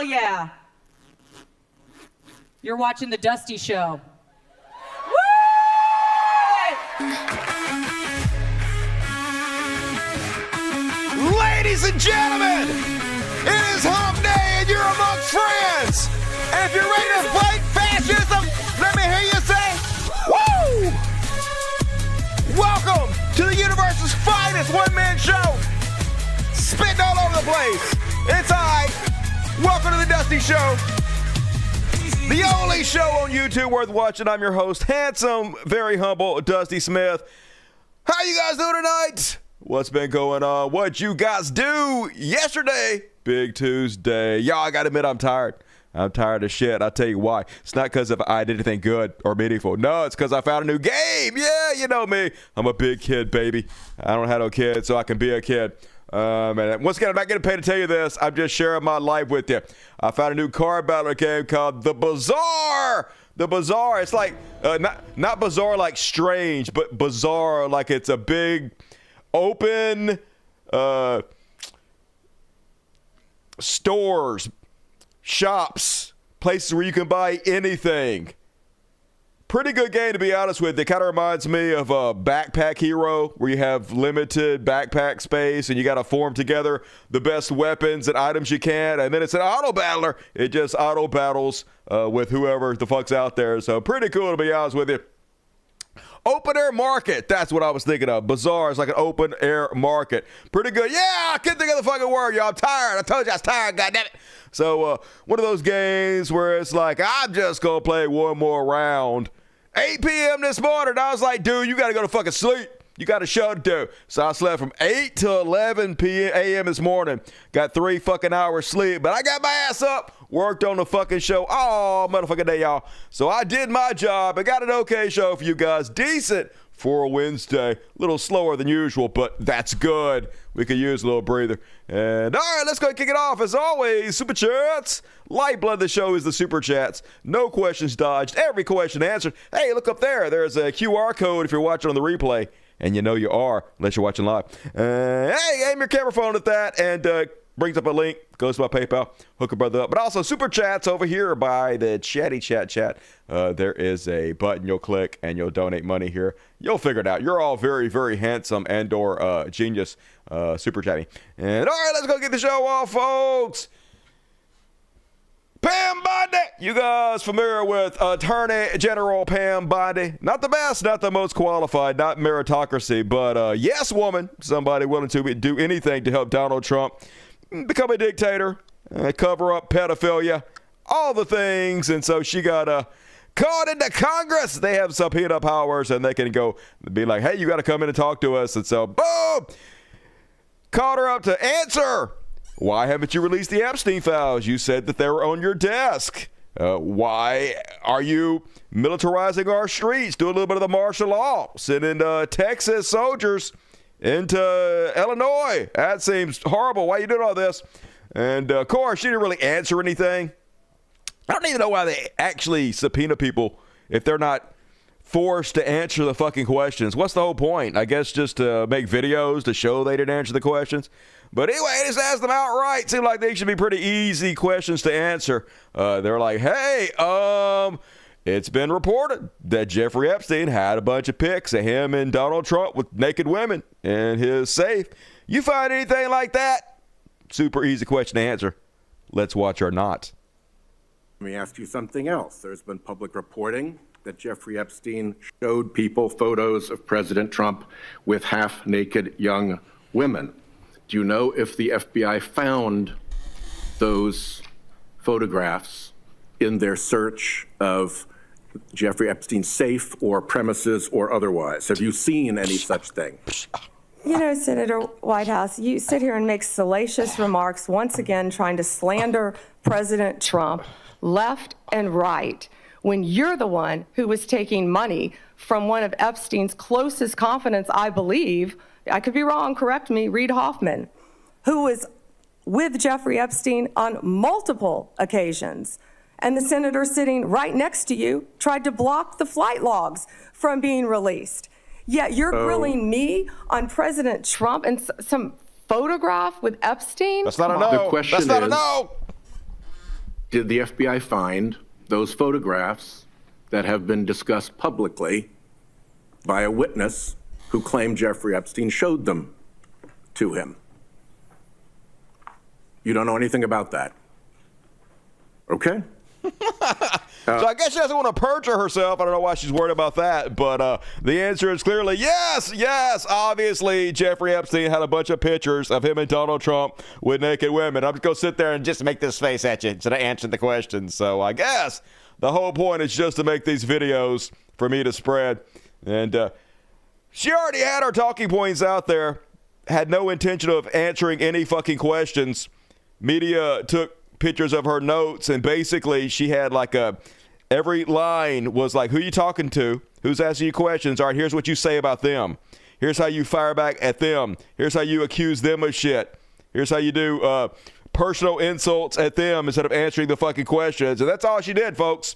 yeah. You're watching The Dusty Show. Ladies and gentlemen, it is hump day and you're amongst friends. And if you're ready to fight fascism, let me hear you say, woo! Welcome to the universe's finest one-man show. Spitting all over the place. It's I. Welcome to the Dusty Show. The only show on YouTube worth watching. I'm your host, handsome, very humble, Dusty Smith. How you guys doing tonight? What's been going on? What'd you guys do yesterday? Big Tuesday. Y'all, I gotta admit, I'm tired. I'm tired of shit. I'll tell you why. It's not because I did anything good or meaningful. No, it's because I found a new game. Yeah, you know me. I'm a big kid, baby. I don't have no kids, so I can be a kid. And once again, I'm not getting paid to tell you this. I'm just sharing my life with you. I found a new card battle game called The Bazaar. The Bazaar. It's like, not bizarre like strange, but bizarre like it's a big, open stores, shops, places where you can buy anything. Pretty good game, to be honest with you. It kind of reminds me of a Backpack Hero, where you have limited backpack space and you got to form together the best weapons and items you can. And then it's an auto battler. It just auto battles with whoever the fuck's out there. So pretty cool, to be honest with you. Open air market. That's what I was thinking of. Bazaar is like an open air market. Pretty good. Yeah, I can't think of the fucking word, y'all. I'm tired. I told you I was tired, goddammit. So one of those games where it's like, I'm just going to play one more round. 8 p.m. this morning, I was like, dude, you got to go to fucking sleep. You got a show to do. So I slept from 8 to 11 a.m. this morning. Got 3 fucking hours sleep. But I got my ass up, worked on the fucking show all motherfucking day, y'all. So I did my job. I got an okay show for you guys. Decent for a Wednesday. A little slower than usual, but that's good. We could use a little breather. And all right, let's go kick it off. As always, Super Chats. Lifeblood of the show is the Super Chats. No questions dodged. Every question answered. Hey, look up there. There's a QR code if you're watching on the replay. And you know you are, unless you're watching live. Hey, aim your camera phone at that, and brings up a link, goes to my PayPal, hook a brother up. But also Super Chats over here by the chatty chat. There is a button you'll click, and you'll donate money here. You'll figure it out. You're all very, very handsome and or genius Super Chatty. And all right, let's go get the show off, folks. Pam Bondi! You guys familiar with Attorney General Pam Bondi? Not the best, not the most qualified, not meritocracy, but yes woman, somebody willing to do anything to help Donald Trump become a dictator, cover up pedophilia, all the things. And so she got called into Congress. They have subpoena powers, and they can go be like, hey, you got to come in and talk to us. And so, boom! Called her up to answer. Why haven't you released the Epstein files? You said that they were on your desk. Why are you militarizing our streets? Do a little bit of the martial law. Sending Texas soldiers into Illinois. That seems horrible. Why are you doing all this? And, of course, she didn't really answer anything. I don't even know why they actually subpoena people if they're not forced to answer the fucking questions. What's the whole point? I guess just to make videos to show they didn't answer the questions. But anyway, just ask them outright. Seemed like they should be pretty easy questions to answer. They're like, hey, it's been reported that Jeffrey Epstein had a bunch of pics of him and Donald Trump with naked women in his safe. You find anything like that? Super easy question to answer. Let's watch or not. Let me ask you something else. There's been public reporting that Jeffrey Epstein showed people photos of President Trump with half-naked young women. Do you know if the FBI found those photographs in their search of Jeffrey Epstein's safe or premises or otherwise? Have you seen any such thing? You know, Senator Whitehouse, you sit here and make salacious remarks, once again trying to slander President Trump left and right, when you're the one who was taking money from one of Epstein's closest confidants, I believe, I could be wrong, correct me, Reid Hoffman, who was with Jeffrey Epstein on multiple occasions. And the senator sitting right next to you tried to block the flight logs from being released. Yet you're grilling me on President Trump and some photograph with Epstein? That's not a no. The question That's not is, a no. did the FBI find those photographs that have been discussed publicly by a witness who claimed Jeffrey Epstein showed them to him? You don't know anything about that. Okay. So I guess she doesn't want to perjure herself. I don't know why she's worried about that, but the answer is clearly yes, yes. Obviously, Jeffrey Epstein had a bunch of pictures of him and Donald Trump with naked women. I'm just going to sit there and just make this face at you instead of answering the question. So I guess the whole point is just to make these videos for me to spread. And she already had her talking points out there, had no intention of answering any fucking questions. Media took pictures of her notes, and basically she had like every line was like, who you talking to, who's asking you questions, all right, here's what you say about them, here's how you fire back at them, here's how you accuse them of shit, here's how you do personal insults at them instead of answering the fucking questions. And that's all she did, folks.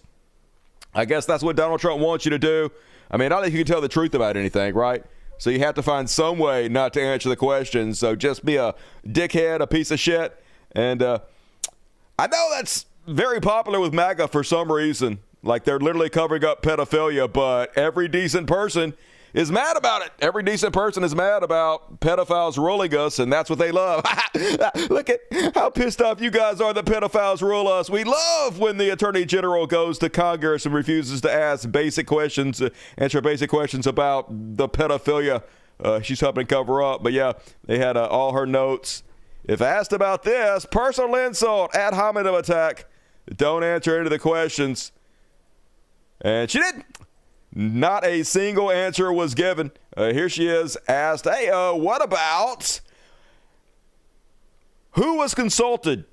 I guess that's what Donald Trump wants you to do. I mean, I don't think you can tell the truth about anything, right? So you have to find some way not to answer the questions. So just be a dickhead, a piece of shit. And I know that's very popular with MAGA for some reason. Like they're literally covering up pedophilia, but every decent person is mad about it. Every decent person is mad about pedophiles ruling us, and that's what they love. Look at how pissed off you guys are that pedophiles rule us. We love when the Attorney General goes to Congress and refuses to ask basic questions, answer basic questions about the pedophilia she's helping cover up. But yeah, they had all her notes. If asked about this, personal insult, ad hominem attack, don't answer any of the questions. And she didn't. Not a single answer was given. Here she is asked, hey, what about who was consulted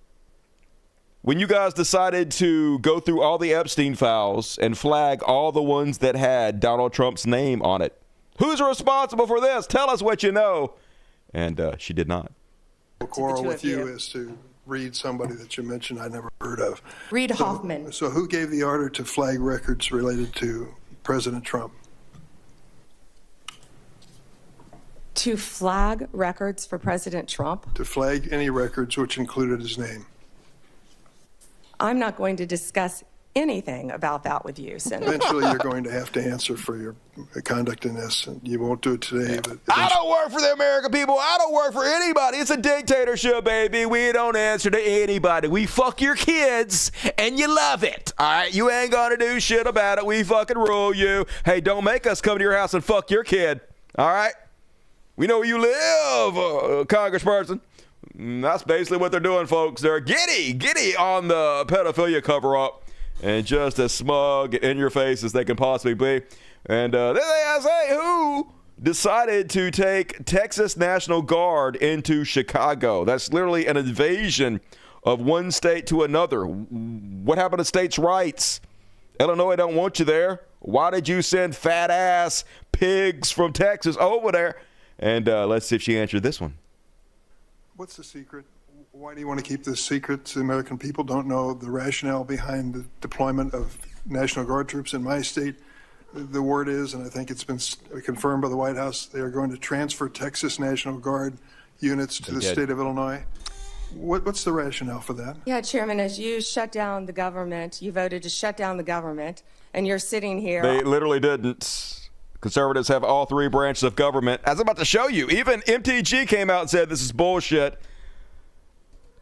when you guys decided to go through all the Epstein files and flag all the ones that had Donald Trump's name on it? Who's responsible for this? Tell us what you know. And she did not. Quarrel with you is to read somebody that you mentioned I never heard of. Reid Hoffman. So who gave the order to flag records related to President Trump? To flag records for President Trump? To flag any records which included his name. I'm not going to discuss anything about that with you, Senator. Eventually you're going to have to answer for your conduct in this. And you won't do it today. But I don't work for the American people. I don't work for anybody. It's a dictatorship, baby. We don't answer to anybody. We fuck your kids, and you love it. All right? You ain't going to do shit about it. We fucking rule you. Hey, don't make us come to your house and fuck your kid. All right? We know where you live, congressperson. That's basically what they're doing, folks. They're giddy on the pedophilia cover-up. And just as smug in your face as they can possibly be. And then they ask, hey, who decided to take Texas National Guard into Chicago? That's literally an invasion of one state to another. What happened to states' rights? Illinois don't want you there. Why did you send fat-ass pigs from Texas over there? And let's see if she answered this one. what's the secret? Why do you want to keep this secret? The American people don't know the rationale behind the deployment of National Guard troops in my state. The word is, and I think it's been confirmed by the White House, they are going to transfer Texas National Guard units to the state of Illinois. What's the rationale for that? Yeah, Chairman, as you shut down the government, you voted to shut down the government, and you're sitting here. They literally didn't. Conservatives have all three branches of government. As I'm about to show you, even MTG came out and said this is bullshit.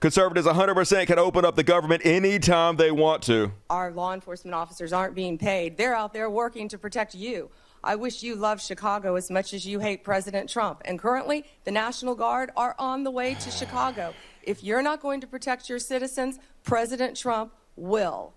Conservatives 100% can open up the government anytime they want to. Our law enforcement officers aren't being paid. They're out there working to protect you. I wish you loved Chicago as much as you hate President Trump. And currently, the National Guard are on the way to Chicago. If you're not going to protect your citizens, President Trump will.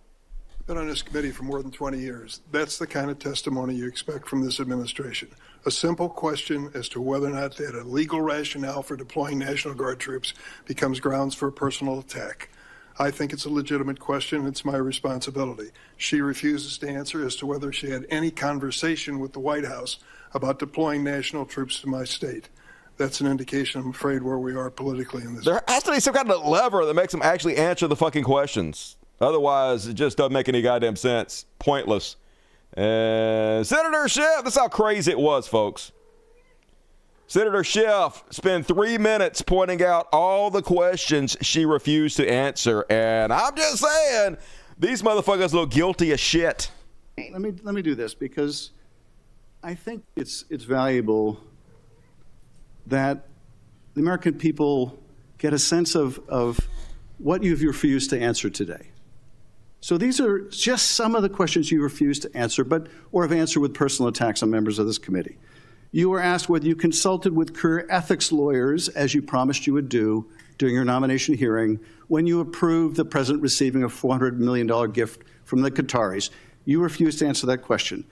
Been on this committee for more than 20 years. That's the kind of testimony you expect from this administration. A simple question as to whether or not they had a legal rationale for deploying National Guard troops becomes grounds for a personal attack. I think it's a legitimate question. It's my responsibility. She refuses to answer as to whether she had any conversation with the White House about deploying national troops to my state. That's an indication, I'm afraid, where we are politically in this. There has to be some kind of lever that makes them actually answer the fucking questions. Otherwise, it just doesn't make any goddamn sense. Pointless. And Senator Schiff, that's how crazy it was, folks. Senator Schiff spent 3 minutes pointing out all the questions she refused to answer. And I'm just saying, these motherfuckers look guilty as shit. Let me do this, because I think it's valuable that the American people get a sense of what you've refused to answer today. So these are just some of the questions you refused to answer, or have answered with personal attacks on members of this committee. You were asked whether you consulted with career ethics lawyers, as you promised you would do during your nomination hearing, when you approved the president receiving a $400 million gift from the Qataris. You refused to answer that question.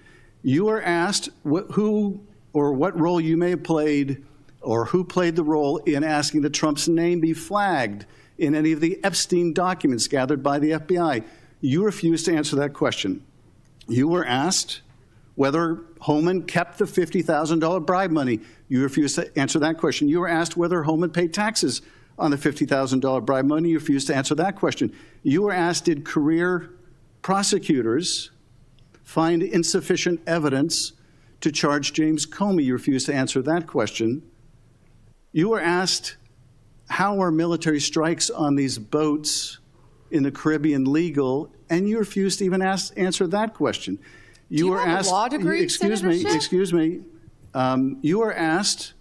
You were asked who or what role you may have played, or who played the role in asking that Trump's name be flagged in any of the Epstein documents gathered by the FBI. You refused to answer that question. You were asked whether Holman kept the $50,000 bribe money. You refused to answer that question. You were asked whether Holman paid taxes on the $50,000 bribe money. You refused to answer that question. You were asked, did career prosecutors find insufficient evidence to charge James Comey? You refused to answer that question. You were asked, how are military strikes on these boats in the Caribbean legal? And you refused to even answer that question. You were asked, law degree, excuse me. You were asked,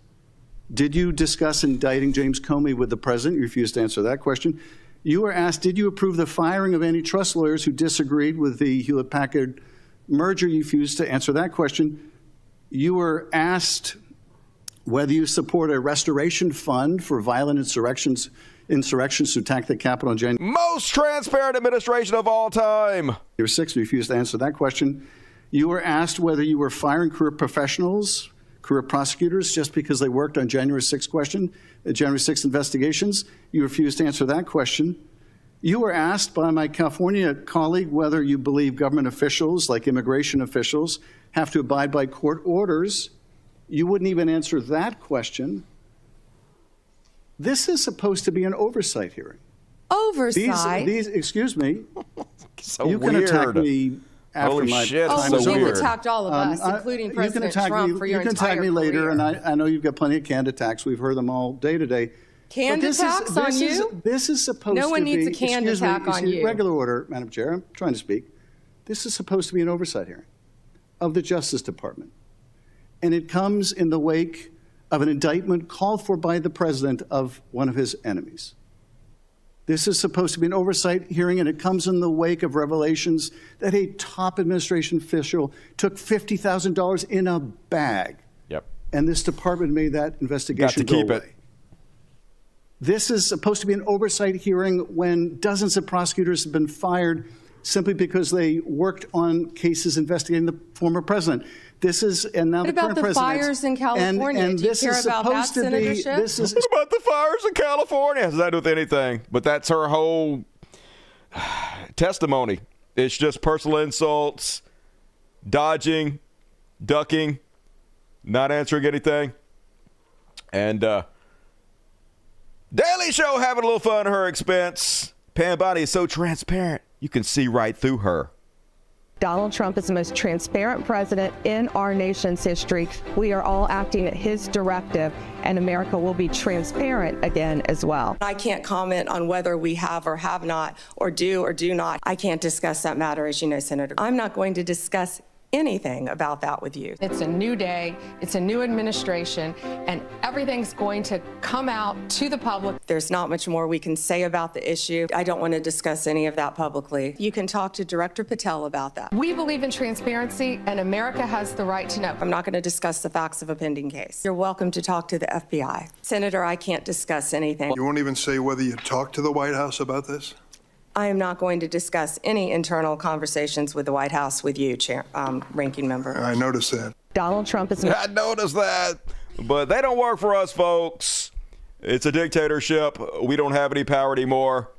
did you discuss indicting James Comey with the president? You refused to answer that question. You were asked, did you approve the firing of antitrust lawyers who disagreed with the Hewlett-Packard merger? You refused to answer that question. You were asked whether you support a restoration fund for violent insurrections to attack the Capitol in January. Most transparent administration of all time. You're 6, you refused to answer that question. You were asked whether you were firing career professionals, career prosecutors, just because they worked on January 6th investigations. You refused to answer that question. You were asked by my California colleague whether you believe government officials, like immigration officials, have to abide by court orders. You wouldn't even answer that question. This is supposed to be an oversight hearing. Oversight? Excuse me. So you can weird. attack me after Holy my shit, time so is weird. over. You've attacked all of us, including President Trump, for your entire You can attack me later, career. and I know you've got plenty of canned attacks. We've heard them all day today. Canned attacks on you? This is supposed to be... No one needs a canned attack on you. Regular order, Madam Chair. I'm trying to speak. This is supposed to be an oversight hearing of the Justice Department. And it comes in the wake of an indictment called for by the president of one of his enemies. This is supposed to be an oversight hearing, and it comes in the wake of revelations that a top administration official took $50,000 in a bag. Yep. And this department made that investigation Got to keep go away. it. This is supposed to be an oversight hearing when dozens of prosecutors have been fired simply because they worked on cases investigating the former president. This is, and now What the about current the president. fires in California? And Do you this care is about that, supposed to be. Senator Schiff? This is What about the fires in California? Has that to do with anything? But that's her whole testimony. It's just personal insults, dodging, ducking, not answering anything. And Daily Show having a little fun at her expense. Pam Bondi is so transparent, you can see right through her. Donald Trump is the most transparent president in our nation's history. We are all acting at his directive, and America will be transparent again as well. I can't comment on whether we have or have not, or do not. I can't discuss that matter, as you know, Senator. I'm not going to discuss anything about that with you. It's a new day, it's a new administration, and everything's going to come out to the public. There's not much more we can say about the issue. I don't want to discuss any of that publicly. You can talk to Director Patel about that. We believe in transparency, and America has the right to know. I'm not going to discuss the facts of a pending case. You're welcome to talk to the FBI. Senator, I can't discuss anything. You won't even say whether you talked to the White House about this? I am not going to discuss any internal conversations with the White House with you, Ranking Member. I noticed that. Donald Trump is I noticed that. But they don't work for us, folks. It's a dictatorship. We don't have any power anymore.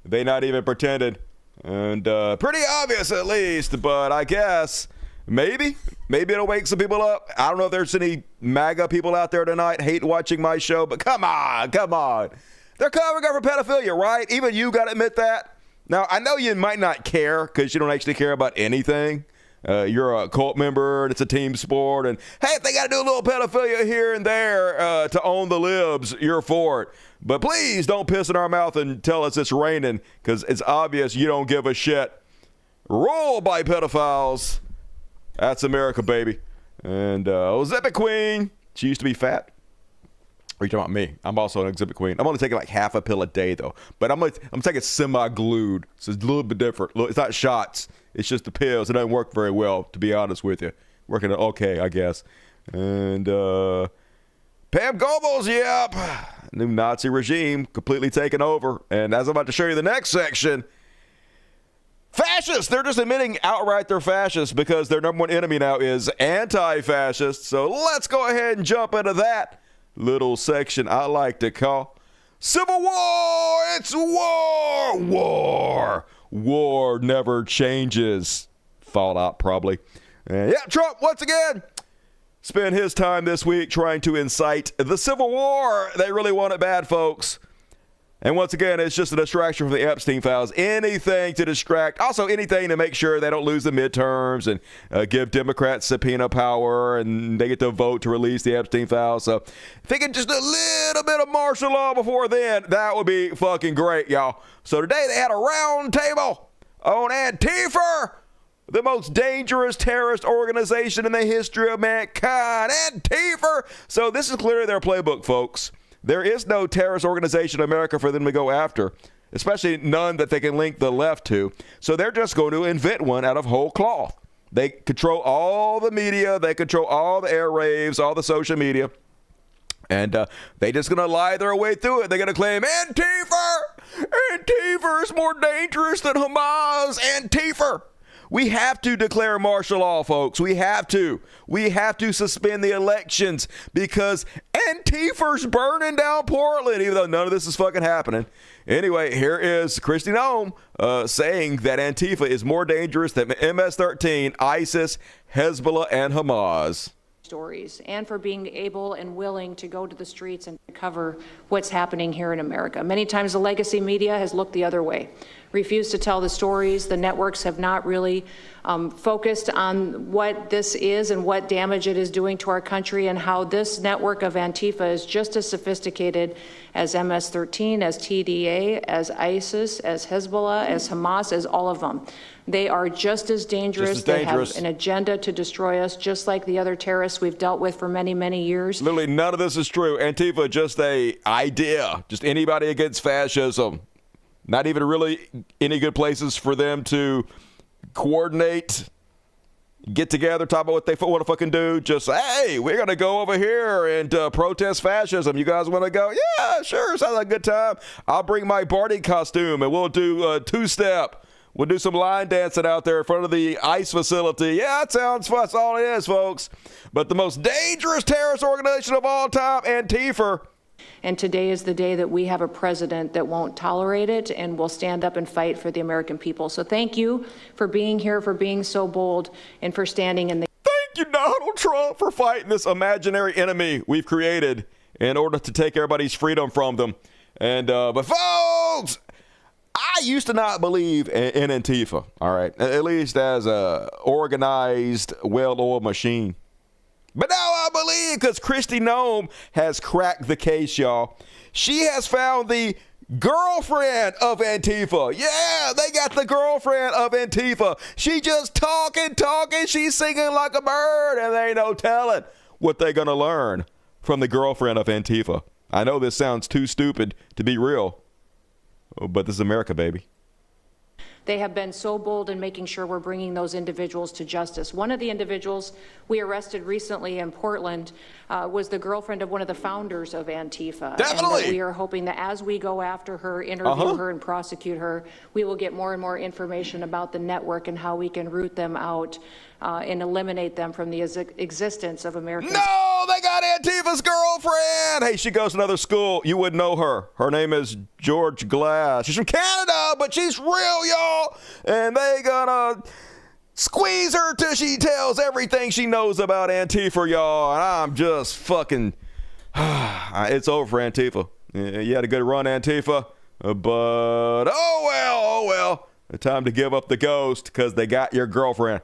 They not even pretended. And pretty obvious, at least. But I guess maybe it'll wake some people up. I don't know if there's any MAGA people out there tonight hate watching my show. But come on. They're covering up for pedophilia, right? Even you got to admit that. Now, I know you might not care because you don't actually care about anything you're a cult member and it's a team sport, and hey, if they got to do a little pedophilia here and there to own the libs, you're for it. But please don't piss in our mouth and tell us it's raining, because it's obvious you don't give a shit. Roll by pedophiles. That's America, baby. And Exhibit Queen, she used to be fat. Are you talking about me? I'm also an Exhibit Queen. I'm only taking like half a pill a day, though. But I'm taking semi-glued, so it's a little bit different. It's not shots. It's just the pills. It doesn't work very well, to be honest with you. Working okay, I guess. And Pam Bondi, yep. New Nazi regime completely taken over. And as I'm about to show you the next section, fascists, they're just admitting outright they're fascists because their number one enemy now is anti-fascists. So let's go ahead and jump into that little section I like to call Civil War. It's war. War. War never changes. Fallout, probably. And yeah, Trump, once again, spent his time this week trying to incite the Civil War. They really want it bad, folks. And once again, it's just a distraction from the Epstein files. Anything to distract. Also, anything to make sure they don't lose the midterms and give Democrats subpoena power and they get to vote to release the Epstein files. So if they can just a little bit of martial law before then, that would be fucking great, y'all. So today they had a round table on Antifa, the most dangerous terrorist organization in the history of mankind. Antifa. So this is clearly their playbook, folks. There is no terrorist organization in America for them to go after, especially none that they can link the left to. So they're just going to invent one out of whole cloth. They control all the media. They control all the airwaves, all the social media. And they just going to lie their way through it. They're going to claim Antifa. Antifa is more dangerous than Hamas. Antifa. We have to declare martial law, folks. We have to. We have to suspend the elections because Antifa's burning down Portland, even though none of this is fucking happening. Anyway, here is Kristi Noem saying that Antifa is more dangerous than MS-13, ISIS, Hezbollah, and Hamas. Stories, and for being able and willing to go to the streets and cover what's happening here in America. Many times the legacy media has looked the other way, refused to tell the stories. The networks have not really focused on what this is and what damage it is doing to our country, and how this network of Antifa is just as sophisticated as MS-13, as TDA, as ISIS, as Hezbollah, as Hamas, as all of them. They are just as dangerous. They have an agenda to destroy us, just like the other terrorists we've dealt with for many, many years. Literally, none of this is true. Antifa, just a idea. Just anybody against fascism. Not even really any good places for them to coordinate, get together, talk about what they want to fucking do. Just, hey, we're going to go over here and protest fascism. You guys want to go? Yeah, sure. Sounds like a good time. I'll bring my Barney costume and we'll do two-step. We'll do some line dancing out there in front of the ICE facility. Yeah, that sounds fun. That's all it is, folks. But the most dangerous terrorist organization of all time, Antifa. And today is the day that we have a president that won't tolerate it and will stand up and fight for the American people. So thank you for being here, for being so bold, and for standing in the... Thank you, Donald Trump, for fighting this imaginary enemy we've created in order to take everybody's freedom from them. And but folks, I used to not believe in Antifa, all right, at least as a organized, well-oiled machine. But now I believe, because Kristi Noem has cracked the case, y'all. She has found the girlfriend of Antifa. Yeah, they got the girlfriend of Antifa. She just talking. She's singing like a bird, and there ain't no telling what they're going to learn from the girlfriend of Antifa. I know this sounds too stupid to be real, but this is America, baby. They have been so bold in making sure we're bringing those individuals to justice. One of the individuals we arrested recently in Portland was the girlfriend of one of the founders of Antifa. Definitely. And we are hoping that as we go after her, interview her, and prosecute her, we will get more and more information about the network and how we can root them out and eliminate them from the existence of Americans. No, they got Antifa's girlfriend. Hey, she goes to another school. You wouldn't know her. Her name is George Glass. She's from Canada, but she's real, y'all. And they gonna squeeze her till she tells everything she knows about Antifa, y'all. And I'm just fucking, it's over for Antifa. You had a good run, Antifa. But, oh well. Time to give up the ghost because they got your girlfriend.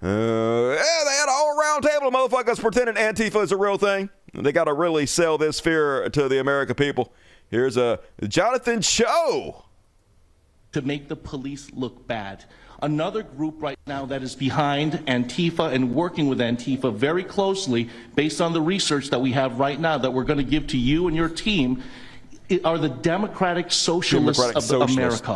Yeah, they had a whole round table of motherfuckers pretending Antifa is a real thing. They got to really sell this fear to the American people. Here's Jonathan Cho. To make the police look bad. Another group right now that is behind Antifa and working with Antifa very closely, based on the research that we have right now that we're going to give to you and your team, are the Democratic Socialists, of America,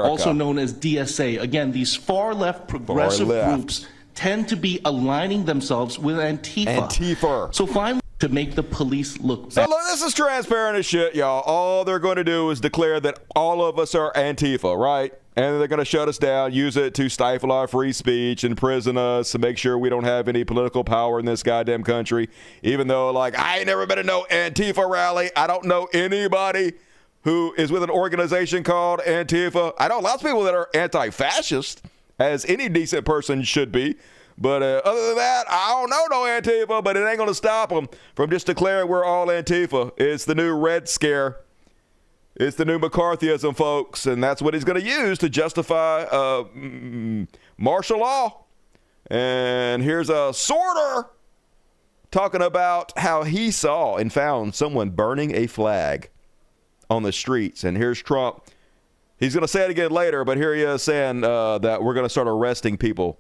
also known as DSA. Again, these far-left progressive groups tend to be aligning themselves with Antifa. So finally, to make the police look bad. So look, this is transparent as shit, y'all. All they're going to do is declare that all of us are Antifa, right? And they're going to shut us down, use it to stifle our free speech, imprison us, to make sure we don't have any political power in this goddamn country. Even though, like, I ain't never been to no Antifa rally. I don't know anybody who is with an organization called Antifa. I know lots of people that are anti-fascist, as any decent person should be. But other than that, I don't know no Antifa, but it ain't going to stop them from just declaring we're all Antifa. It's the new Red Scare. It's the new McCarthyism, folks, and that's what he's going to use to justify martial law. And here's a sorter talking about how he saw and found someone burning a flag on the streets. And here's Trump. He's going to say it again later, but here he is saying that we're going to start arresting people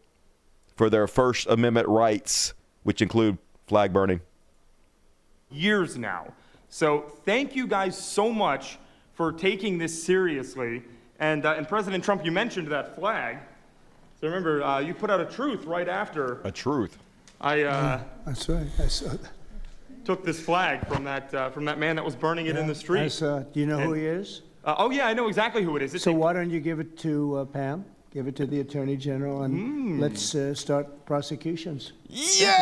for their First Amendment rights, which include flag burning. Years now. So thank you guys so much for taking this seriously. And President Trump, you mentioned that flag. So remember, you put out a truth right after. A truth. That's right. I saw that. Took this flag from that man that was burning it in the street. I saw it. Do you know who he is? Oh yeah, I know exactly who it is. So why don't you give it to Pam? Give it to the Attorney General, and let's start prosecutions. Yay!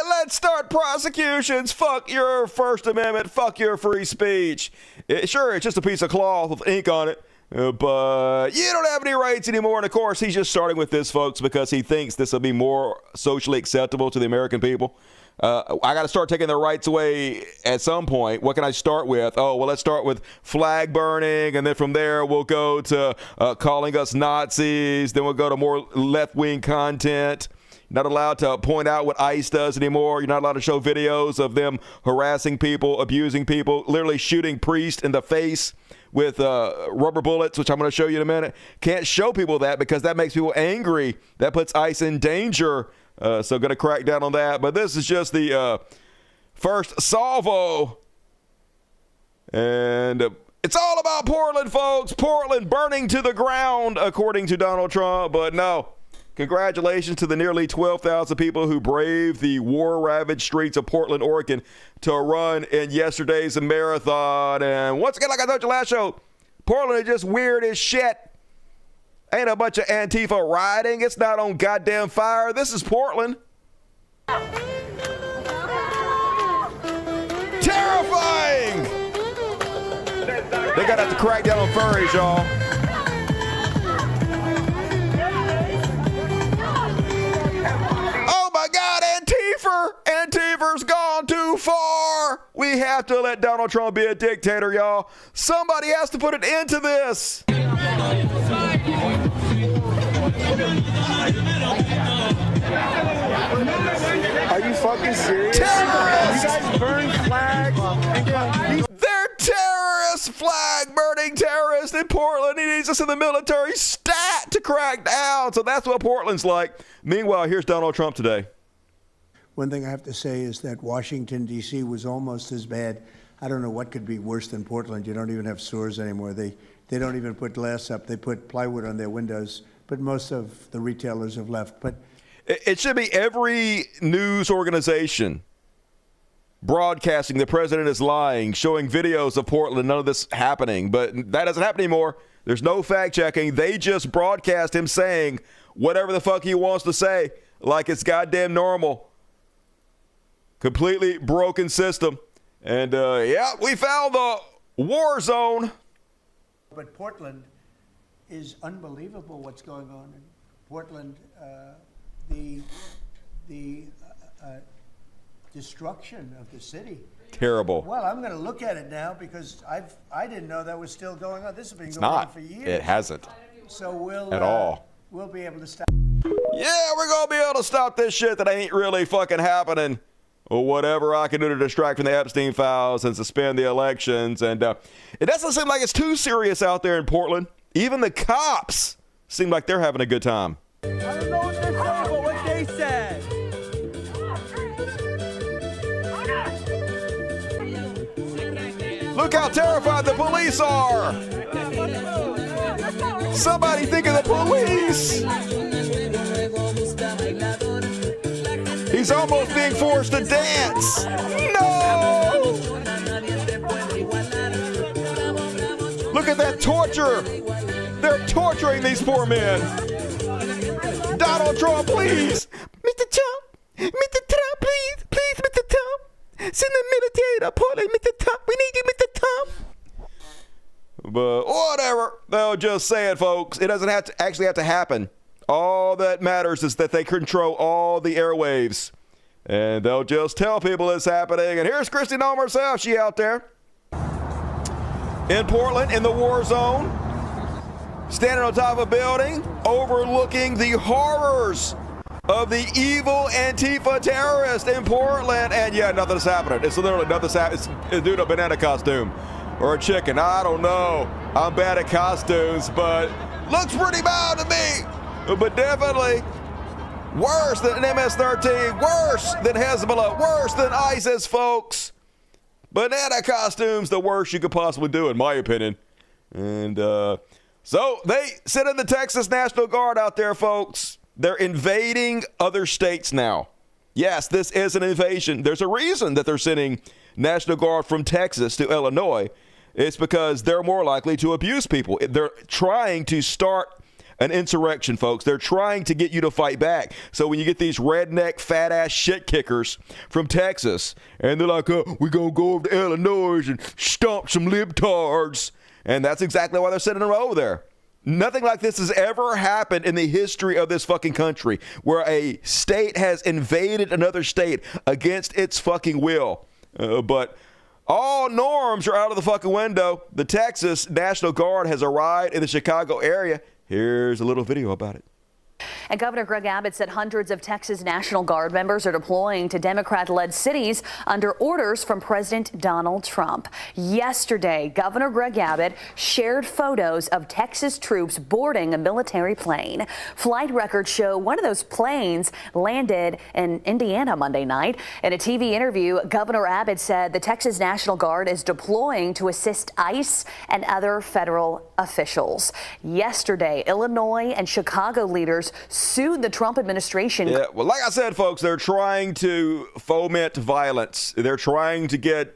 Let's start prosecutions. Fuck your First Amendment. Fuck your free speech. Sure, it's just a piece of cloth with ink on it, but you don't have any rights anymore. And of course, he's just starting with this, folks, because he thinks this will be more socially acceptable to the American people. I got to start taking their rights away at some point. What can I start with? Oh, well, let's start with flag burning, and then from there we'll go to calling us Nazis. Then we'll go to more left-wing content. You're not allowed to point out what ICE does anymore. You're not allowed to show videos of them harassing people, abusing people, literally shooting priests in the face with rubber bullets, which I'm going to show you in a minute. Can't show people that because that makes people angry. That puts ICE in danger. So going to crack down on that. But this is just the first salvo. And it's all about Portland, folks. Portland burning to the ground, according to Donald Trump. But no, congratulations to the nearly 12,000 people who braved the war-ravaged streets of Portland, Oregon to run in yesterday's marathon. And once again, like I told you last show, Portland is just weird as shit. Ain't a bunch of Antifa rioting. It's not on goddamn fire. This is Portland. Terrifying! They gotta have to crack down on furries, y'all. Oh my God, Antifa! Antifa's gone too far. We have to let Donald Trump be a dictator, y'all. Somebody has to put an end to this. Are you fucking serious? Terrorists! You guys burn flags. They're terrorists, flag burning terrorists in Portland. He needs us in the military stat to crack down. So that's what Portland's like. Meanwhile, here's Donald Trump today. One thing I have to say is that Washington, D.C. was almost as bad. I don't know what could be worse than Portland. You don't even have sewers anymore. They don't even put glass up. They put plywood on their windows. But most of the retailers have left. But it should be every news organization broadcasting the president is lying, showing videos of Portland, none of this happening. But that doesn't happen anymore. There's no fact checking. They just broadcast him saying whatever the fuck he wants to say, like it's goddamn normal. Completely broken system. And yeah, we found the war zone. But Portland is unbelievable what's going on in Portland. The destruction of the city. Terrible. Well, I'm going to look at it now because I didn't know that was still going on. This has been It's going on not. for years. It hasn't. So we'll at all. We'll be able to stop. Yeah, we're going to be able to stop this shit that ain't really fucking happening. Or whatever I can do to distract from the Epstein files and suspend the elections. And it doesn't seem like it's too serious out there in Portland. Even the cops seem like they're having a good time. I don't know what they're saying, but what they said. Look how terrified the police are. Somebody think of the police. He's almost being forced to dance. No! Look at that torture. They're torturing these poor men. Donald Trump, please. Mr. Trump. Mr. Trump, please. Please, Mr. Trump. Send the military to Portland, Mr. Trump. We need you, Mr. Trump. But whatever. They'll just say it, folks. It doesn't have to actually have to happen. All that matters is that they control all the airwaves. And they'll just tell people it's happening. And here's Kristi Noem herself. She out there in Portland in the war zone, standing on top of a building, overlooking the horrors of the evil Antifa terrorist in Portland. And yeah, nothing's happening. It's literally nothing's happening. It's a dude in a banana costume or a chicken. I don't know. I'm bad at costumes, but looks pretty mild to me. But definitely worse than an MS-13, worse than Hezbollah, worse than ISIS, folks. Banana costumes, the worst you could possibly do, in my opinion. And so they sent in the Texas National Guard out there, folks. They're invading other states now. Yes, this is an invasion. There's a reason that they're sending National Guard from Texas to Illinois. It's because they're more likely to abuse people. They're trying to start an insurrection, folks. They're trying to get you to fight back. So when you get these redneck, fat-ass shit kickers from Texas, and they're like, we're going to go over to Illinois and stomp some libtards. And that's exactly why they're sending them over there. Nothing like this has ever happened in the history of this fucking country, where a state has invaded another state against its fucking will. But all norms are out of the fucking window. The Texas National Guard has arrived in the Chicago area. Here's a little video about it. And Governor Greg Abbott said hundreds of Texas National Guard members are deploying to Democrat-led cities under orders from President Donald Trump. Yesterday, Governor Greg Abbott shared photos of Texas troops boarding a military plane. Flight records show one of those planes landed in Indiana Monday night. In a TV interview, Governor Abbott said the Texas National Guard is deploying to assist ICE and other federal officials. Yesterday, Illinois and Chicago leaders sued the Trump administration. Yeah, well, like I said, folks, they're trying to foment violence. They're trying to get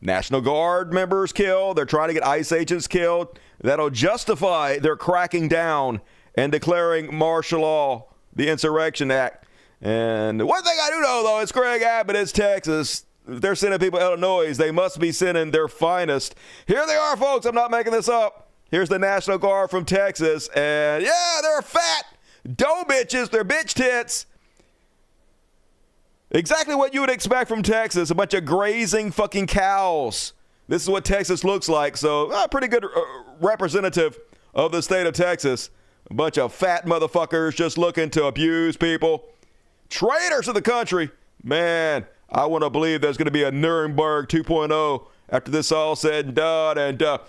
National Guard members killed. They're trying to get ICE agents killed. That'll justify their cracking down and declaring martial law, the Insurrection Act. And one thing I do know, though, it's Greg Abbott, it's Texas. If they're sending people to Illinois, they must be sending their finest. Here they are, folks. I'm not making this up. Here's the National Guard from Texas. And yeah, they're fat. Dough bitches, they're bitch tits. Exactly what you would expect from Texas, a bunch of grazing fucking cows. This is what Texas looks like, so pretty good representative of the state of Texas. A bunch of fat motherfuckers just looking to abuse people. Traitors to the country. Man, I want to believe there's going to be a Nuremberg 2.0 after this all said and done, and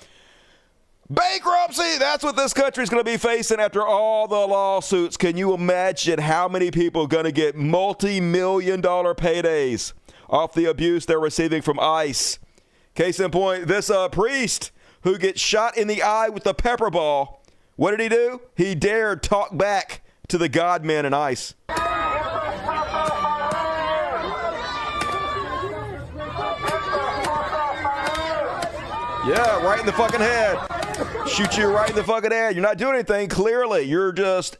bankruptcy, that's what this country's going to be facing after all the lawsuits. Can you imagine how many people are going to get multi-million-dollar paydays off the abuse they're receiving from ICE? Case in point, this priest who gets shot in the eye with a pepper ball. What did he do? He dared talk back to the God-man in ICE. Yeah, right in the fucking head. Shoot you right in the fucking head. You're not doing anything, clearly. You're just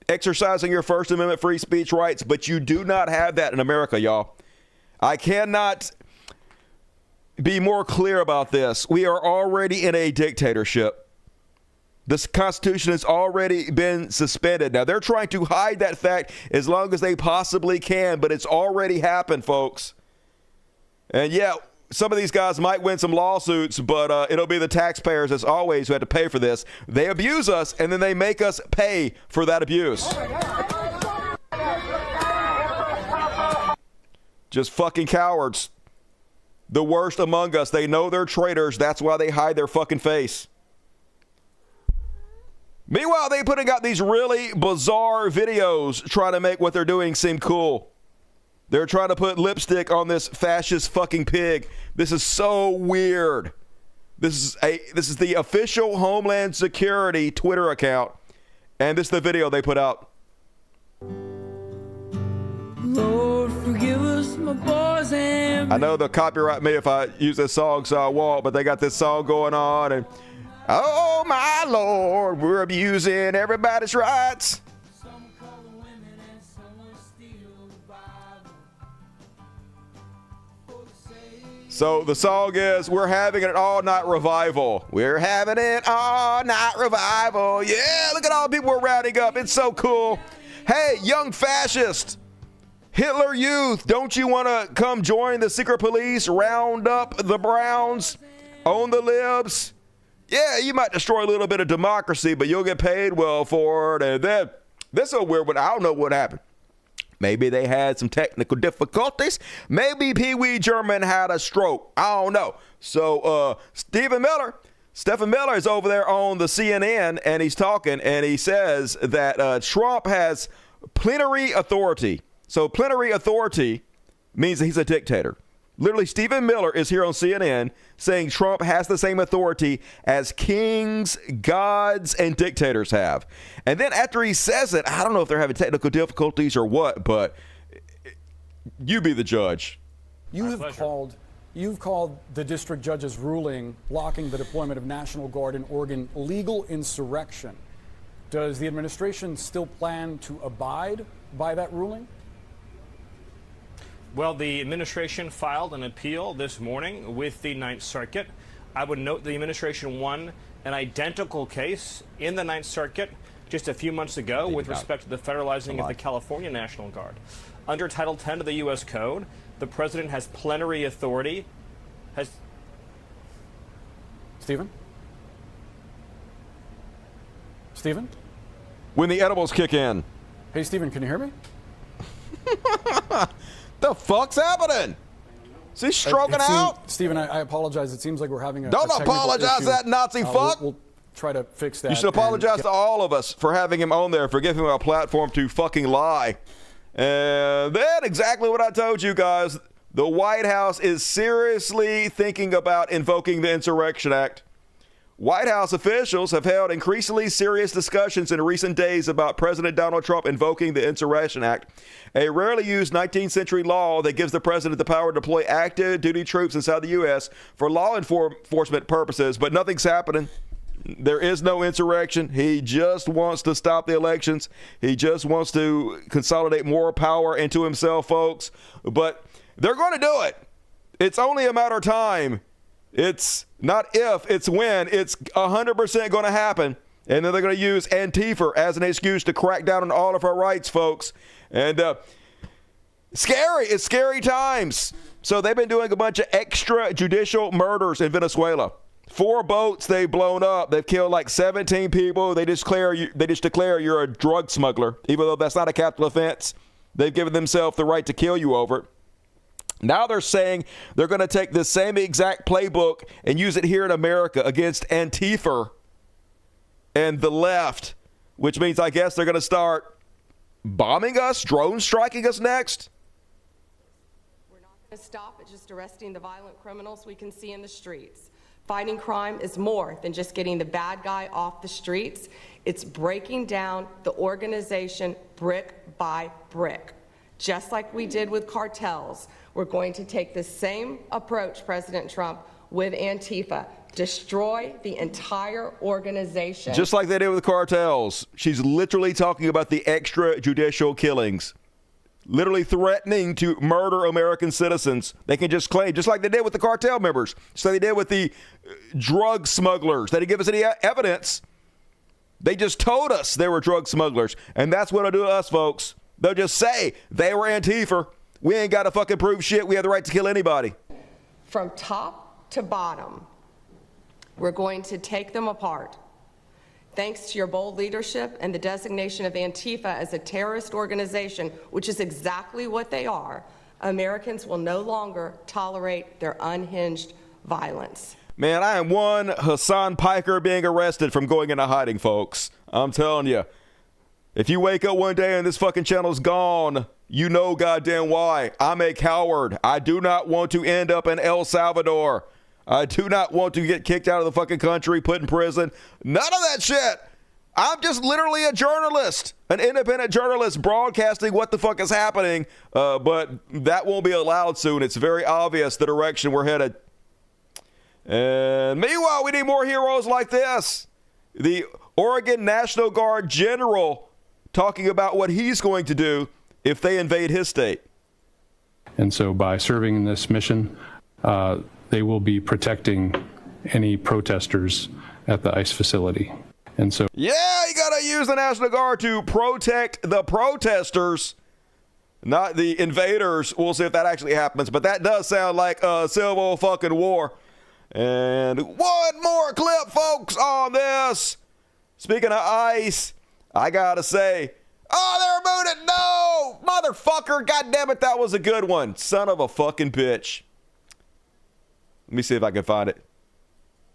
exercising your First Amendment free speech rights, but you do not have that in America, y'all. I cannot be more clear about this. We are already in a dictatorship. This Constitution has already been suspended. Now, they're trying to hide that fact as long as they possibly can, but it's already happened, folks. And yeah, some of these guys might win some lawsuits, but it'll be the taxpayers, as always, who have to pay for this. They abuse us, and then they make us pay for that abuse. Just fucking cowards. The worst among us. They know they're traitors. That's why they hide their fucking face. Meanwhile, they're putting out these really bizarre videos trying to make what they're doing seem cool. They're trying to put lipstick on this fascist fucking pig. This is so weird. This is the official Homeland Security Twitter account, and this is the video they put out. Lord, forgive us, my boys and I know they'll copyright me if I use this song, so I won't, but they got this song going on, and oh my Lord, we're abusing everybody's rights. So the song is, we're having an all-night revival. We're having an all-night revival. Yeah, look at all the people we're rounding up. It's so cool. Hey, young fascist, Hitler Youth, don't you want to come join the secret police, round up the Browns, own the libs? Yeah, you might destroy a little bit of democracy, but you'll get paid well for it. And then, this is a weird one. I don't know what happened. Maybe they had some technical difficulties. Maybe Pee Wee German had a stroke. I don't know. So Stephen Miller is over there on the CNN, and he's talking, and he says that Trump has plenary authority. So plenary authority means that he's a dictator. Literally, Stephen Miller is here on CNN saying Trump has the same authority as kings, gods, and dictators have. And then after he says it, I don't know if they're having technical difficulties or what, but you be the judge. You've called the district judge's ruling blocking the deployment of National Guard in Oregon legal insurrection. Does the administration still plan to abide by that ruling? Well, the administration filed an appeal this morning with the Ninth Circuit. I would note the administration won an identical case in the Ninth Circuit just a few months ago with respect to the federalizing of the California National Guard. Under Title 10 of the U.S. Code, the president has plenary authority. Stephen? Stephen? When the edibles kick in. Hey, Stephen, can you hear me? The fuck's happening? Is he stroking out? Stephen, I apologize. It seems like we're having a Don't apologize to that Nazi fuck. We'll try to fix that. You should apologize to all of us for having him on there, for giving him a platform to fucking lie. And then exactly what I told you guys, the White House is seriously thinking about invoking the Insurrection Act. White House officials have held increasingly serious discussions in recent days about President Donald Trump invoking the Insurrection Act, a rarely used 19th century law that gives the president the power to deploy active duty troops inside the U.S. for law enforcement purposes, but nothing's happening. There is no insurrection. He just wants to stop the elections. He just wants to consolidate more power into himself, folks. But they're going to do it. It's only a matter of time. It's not if, it's when. It's 100% going to happen. And then they're going to use Antifa as an excuse to crack down on all of our rights, folks. And scary. It's scary times. So they've been doing a bunch of extrajudicial murders in Venezuela. 4 boats they've blown up. They've killed like 17 people. They just declare you're a drug smuggler, even though that's not a capital offense. They've given themselves the right to kill you over it. Now they're saying they're going to take this same exact playbook and use it here in America against Antifa and the left, which means I guess they're going to start bombing us, drone striking us next. We're not going to stop at just arresting the violent criminals we can see in the streets. Fighting crime is more than just getting the bad guy off the streets. It's breaking down the organization brick by brick. Just like we did with cartels, we're going to take the same approach, President Trump, with Antifa. Destroy the entire organization. Just like they did with cartels. She's literally talking about the extrajudicial killings. Literally threatening to murder American citizens. They can just claim, just like they did with the cartel members. So they did with the drug smugglers. They didn't give us any evidence. They just told us they were drug smugglers. And that's what they'll do to us, folks. They'll just say they were Antifa. We ain't got to fucking prove shit. We have the right to kill anybody. from top to bottom. We're going to take them apart. Thanks to your bold leadership and the designation of Antifa as a terrorist organization, which is exactly what they are, Americans will no longer tolerate their unhinged violence. Man, I am one Hassan Piker being arrested from going into hiding, folks. I'm telling you. If you wake up one day and this fucking channel's gone, you know goddamn why. I'm a coward. I do not want to end up in El Salvador. I do not want to get kicked out of the fucking country, put in prison. None of that shit. I'm just literally a journalist, an independent journalist broadcasting what the fuck is happening. But that won't be allowed soon. It's very obvious the direction we're headed. And meanwhile, we need more heroes like this. The Oregon National Guard General talking about what he's going to do if they invade his state. And so by serving in this mission, they will be protecting any protesters at the ICE facility. And so, yeah, you got to use the National Guard to protect the protesters, not the invaders. We'll see if that actually happens, but that does sound like a civil fucking war. And one more clip, folks, on this. Speaking of ICE, I gotta say, oh, they're removing it. No, motherfucker. God damn it. That was a good one. Son of a fucking bitch. Let me see if I can find it.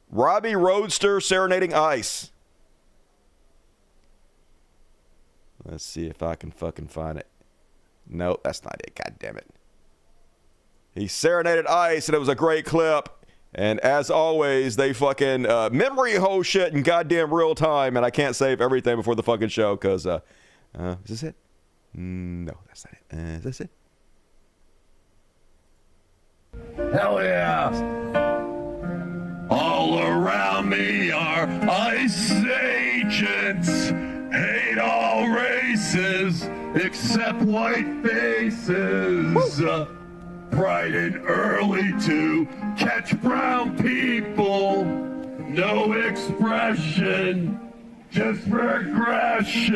Robbie Roadster serenading ICE. Let's see if I can fucking find it. No, that's not it. God damn it. He serenaded ICE, and it was a great clip. And as always, they fucking memory hole shit in goddamn real time, and I can't save everything before the fucking show, because, is this it? No, that's not it. Is this it? Hell yeah! All around me are ICE agents, hate all races, except white faces. Bright and early to catch brown people. No expression, just regression.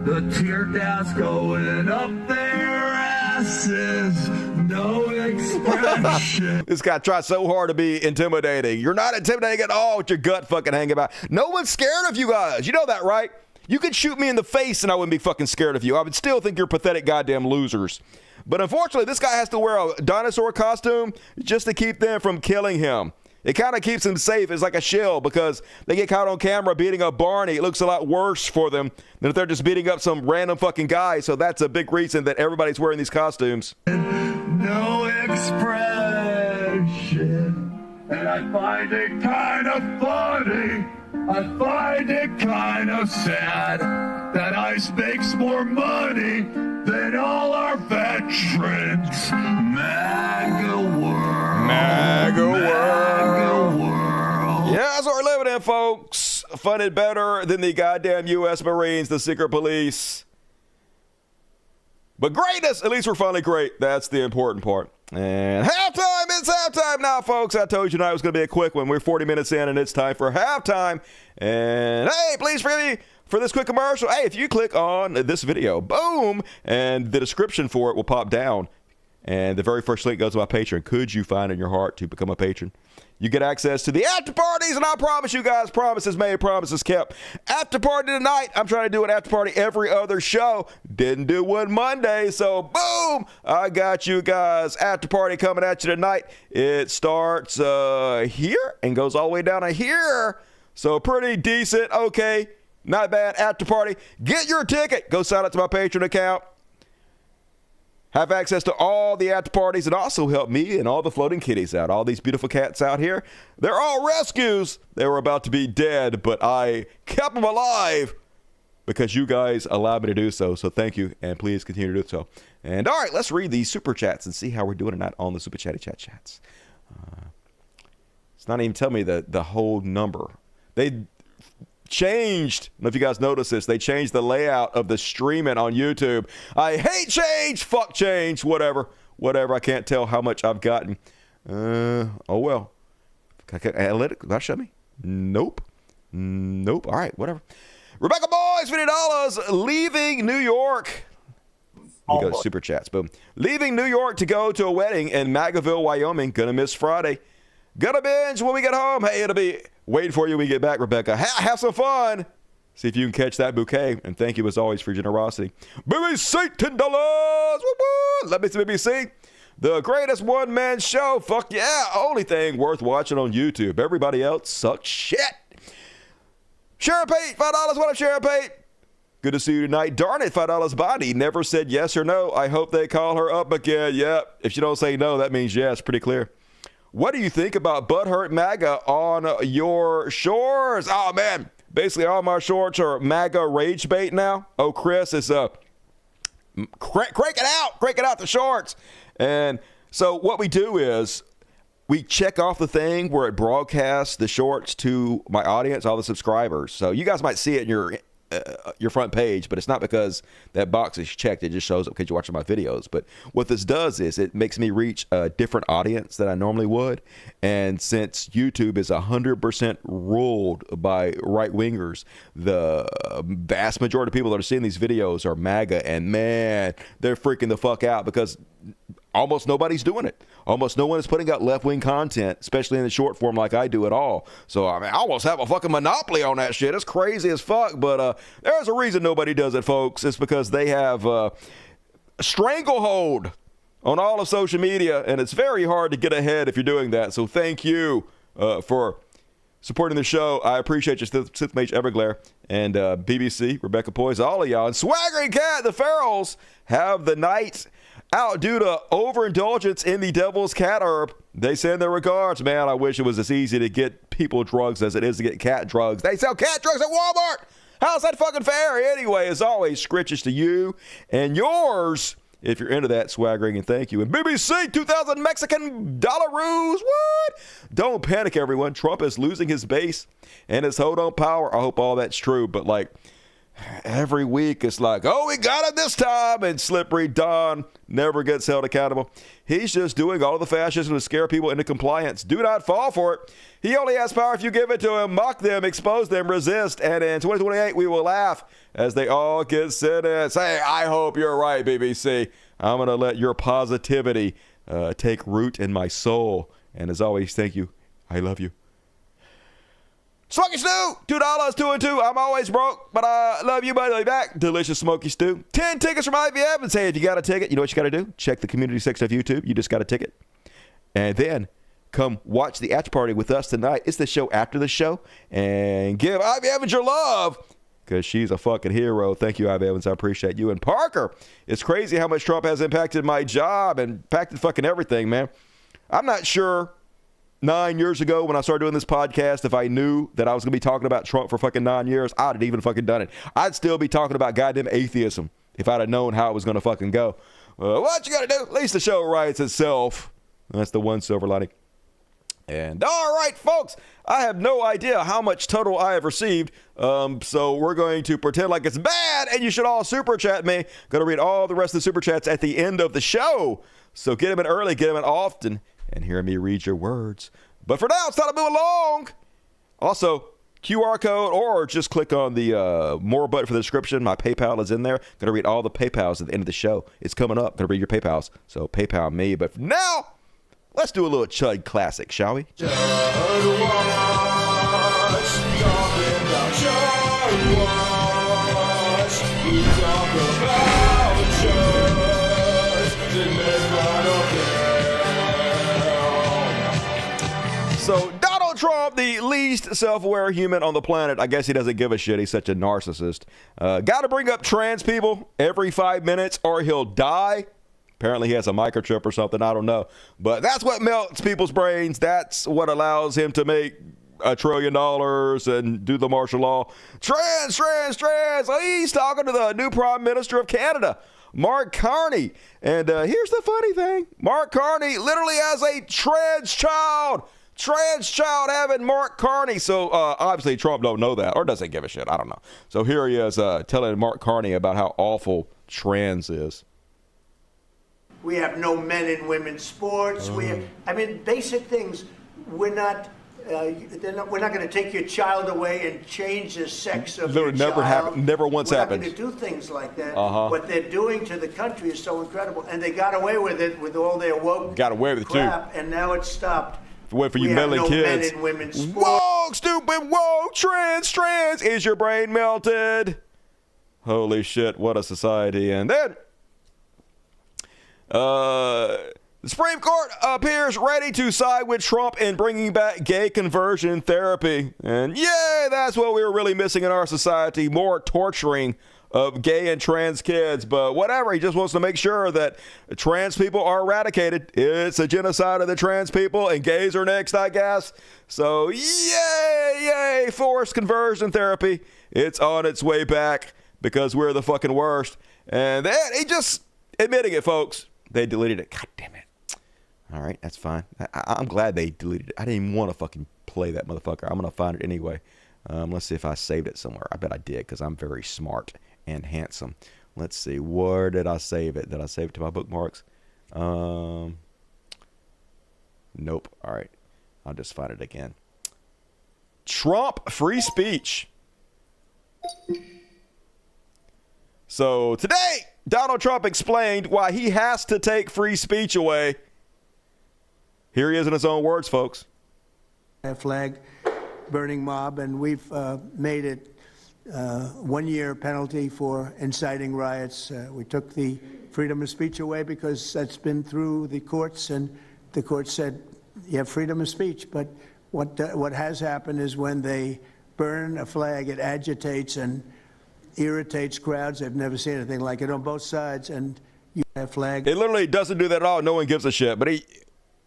The tear gas going up their asses. No expression. This guy tries so hard to be intimidating. You're not intimidating at all with your gut fucking hanging about. No one's scared of you guys. You know that, right? You could shoot me in the face and I wouldn't be fucking scared of you. I would still think you're pathetic goddamn losers. But unfortunately, this guy has to wear a dinosaur costume just to keep them from killing him. It kind of keeps him safe. It's like a shield because they get caught on camera beating up Barney. It looks a lot worse for them than if they're just beating up some random fucking guy. So that's a big reason that everybody's wearing these costumes. No expression. And I find it kind of funny. I find it kind of sad that ICE makes more money than all our veterans. MAGA world. MAGA world. MAGA world. Yeah, that's what we're living in, folks. Funded better than the goddamn U.S. Marines, the secret police. But greatness, at least we're finally great. That's the important part. And halftime, it's halftime now, folks. I told you tonight was going to be a quick one. We're 40 minutes in, and it's time for halftime. And hey, please forgive me for this quick commercial. Hey, if you click on this video, boom, and the description for it will pop down. And the very first link goes to my Patreon. Could you find in your heart to become a patron? You get access to the after parties, and I promise you guys, promises made, promises kept. After party tonight, I'm trying to do an after party every other show. Didn't do one Monday, so boom, I got you guys. After party coming at you tonight. It starts here and goes all the way down to here. So pretty decent, okay, not bad after party. Get your ticket. Go sign up to my Patreon account. Have access to all the after parties and also help me and all the floating kitties out. All these beautiful cats out here. They're all rescues. They were about to be dead, but I kept them alive because you guys allowed me to do so. So thank you, and please continue to do so. And all right, let's read these super chats and see how we're doing tonight on the super chatty chats. It's not even telling me the whole number. They changed, I don't know if you guys noticed this, they changed the layout of the streaming on YouTube. I hate change, fuck change, whatever, I can't tell how much I've gotten. Oh well. Analytics, that show me? Nope. All right, whatever. Rebecca Boys, $50, leaving New York. We go to Super Chats. Boom. Leaving New York to go to a wedding in Magaville, Wyoming. Gonna miss Friday. Gonna binge when we get home. Hey, it'll be waiting for you when we get back, Rebecca. Have some fun. See if you can catch that bouquet. And thank you, as always, for your generosity. BBC, $10. Woo-woo. Let me see BBC. The greatest one-man show. Fuck yeah. Only thing worth watching on YouTube. Everybody else sucks shit. Sharon Pate, $5. What up, Sharon Pate? Good to see you tonight. Darn it, $5 Bondi. Never said yes or no. I hope they call her up again. Yep. If you don't say no, that means yes. Pretty clear. What do you think about Butthurt MAGA on your shorts? Oh, man. Basically, all my shorts are MAGA rage bait now. Oh, Chris, it's crank it out the shorts. And so what we do is we check off the thing where it broadcasts the shorts to my audience, all the subscribers. So you guys might see it in your front page, but it's not because that box is checked. It just shows up because you're watching my videos. But what this does is it makes me reach a different audience than I normally would. And since YouTube is 100% ruled by right-wingers, the vast majority of people that are seeing these videos are MAGA. And man, they're freaking the fuck out because almost nobody's doing it. Almost no one is putting out left-wing content, especially in the short form like I do at all. So, I mean, I almost have a fucking monopoly on that shit. It's crazy as fuck, but there's a reason nobody does it, folks. It's because they have a stranglehold on all of social media, and it's very hard to get ahead if you're doing that. So thank you for supporting the show. I appreciate you, Sith Mage Everglare, and BBC, Rebecca Poise, all of y'all. And Swaggering Cat, the Ferals, have the night out due to overindulgence in the devil's cat herb. They send their regards. Man, I wish it was as easy to get people drugs as it is to get cat drugs. They sell cat drugs at Walmart. How's that fucking fair? Anyway, as always, scritches to you and yours if you're into that, Swaggering, and thank you. And BBC, 2,000 Mexican dollaroos. What? Don't panic, everyone. Trump is losing his base and his hold on power. I hope all that's true, but like, every week it's like, oh, we got it this time, and Slippery Don never gets held accountable. He's just doing all of the fascism to scare people into compliance. Do not fall for it. He only has power if you give it to him. Mock them, expose them, resist, and in 2028 we will laugh as they all get sentenced. Hey, I hope you're right, BBC. I'm going to let your positivity take root in my soul. And as always, thank you. I love you. Smoky Stew, $2, 2 and 2. I'm always broke, but I love you, buddy. Back. Delicious Smoky Stew. 10 tickets from Ivy Evans. Hey, if you got a ticket, you know what you got to do? Check the community section of YouTube. You just got a ticket. And then come watch the Atch Party with us tonight. It's the show after the show. And give Ivy Evans your love because she's a fucking hero. Thank you, Ivy Evans. I appreciate you. And Parker, it's crazy how much Trump has impacted my job and impacted fucking everything, man. I'm not sure 9 years ago when I started doing this podcast, if I knew that I was going to be talking about Trump for fucking 9 years, I'd have even fucking done it. I'd still be talking about goddamn atheism if I'd have known how it was going to fucking go. What you got to do? At least the show writes itself. That's the one silver lining. And all right, folks, I have no idea how much total I have received. So we're going to pretend like it's bad, and you should all super chat me. Going to read all the rest of the super chats at the end of the show. So get them in early, get them in often, and hear me read your words. But for now, it's time to move along. Also, QR code, or just click on the more button for the description. My PayPal is in there. Going to read all the PayPals at the end of the show. It's coming up. Going to read your PayPals. So PayPal me. But for now, let's do a little Chud classic, shall we? Chud Watch, talking about Chud Watch. We talk about Chud and make fun of him. So Donald Trump, the least self-aware human on the planet, I guess he doesn't give a shit. He's such a narcissist. Got to bring up trans people every 5 minutes or he'll die. Apparently he has a microchip or something. I don't know. But that's what melts people's brains. That's what allows him to make $1 trillion and do the martial law. Trans. So he's talking to the new Prime Minister of Canada, Mark Carney. And here's the funny thing. Mark Carney literally has a trans child having Mark Carney. So obviously Trump don't know that or doesn't give a shit. I don't know. So here he is telling Mark Carney about how awful trans is. We have no men and women's sports. We have, basic things. We're not we're not going to take your child away and change the sex of your Never child. happened. Never once happened. We're not going to do things like that. Uh-huh. What they're doing to the country is so incredible, and they got away with it with all their woke Got away with it, crap, and now it's stopped. Wait for you We have meddling no kids. men and women sport. Woke, stupid, woke, trans. Is your brain melted? Holy shit, what a society. And then, the Supreme Court appears ready to side with Trump in bringing back gay conversion therapy. And yeah, that's what we were really missing in our society, more torturing of gay and trans kids. But whatever, he just wants to make sure that trans people are eradicated. It's a genocide of the trans people, and gays are next, I guess. So yay, forced conversion therapy. It's on its way back because we're the fucking worst. And then he just admitting it, folks. They deleted it. God damn it. All right, that's fine. I'm glad they deleted it. I didn't even want to fucking play that motherfucker. I'm going to find it anyway. Let's see if I saved it somewhere. I bet I did because I'm very smart and handsome. Let's see. Where did I save it? Did I save it to my bookmarks? Nope. All right. I'll just find it again. Trump free speech. So today, Donald Trump explained why he has to take free speech away. Here he is in his own words, folks. A flag burning mob, and we've made it 1 year penalty for inciting riots. We took the freedom of speech away because that's been through the courts, and the court said you have freedom of speech. But what has happened is when they burn a flag, it agitates and irritates crowds. I've never seen anything like it on both sides. And you have flag. It literally doesn't do that at all. No one gives a shit. But he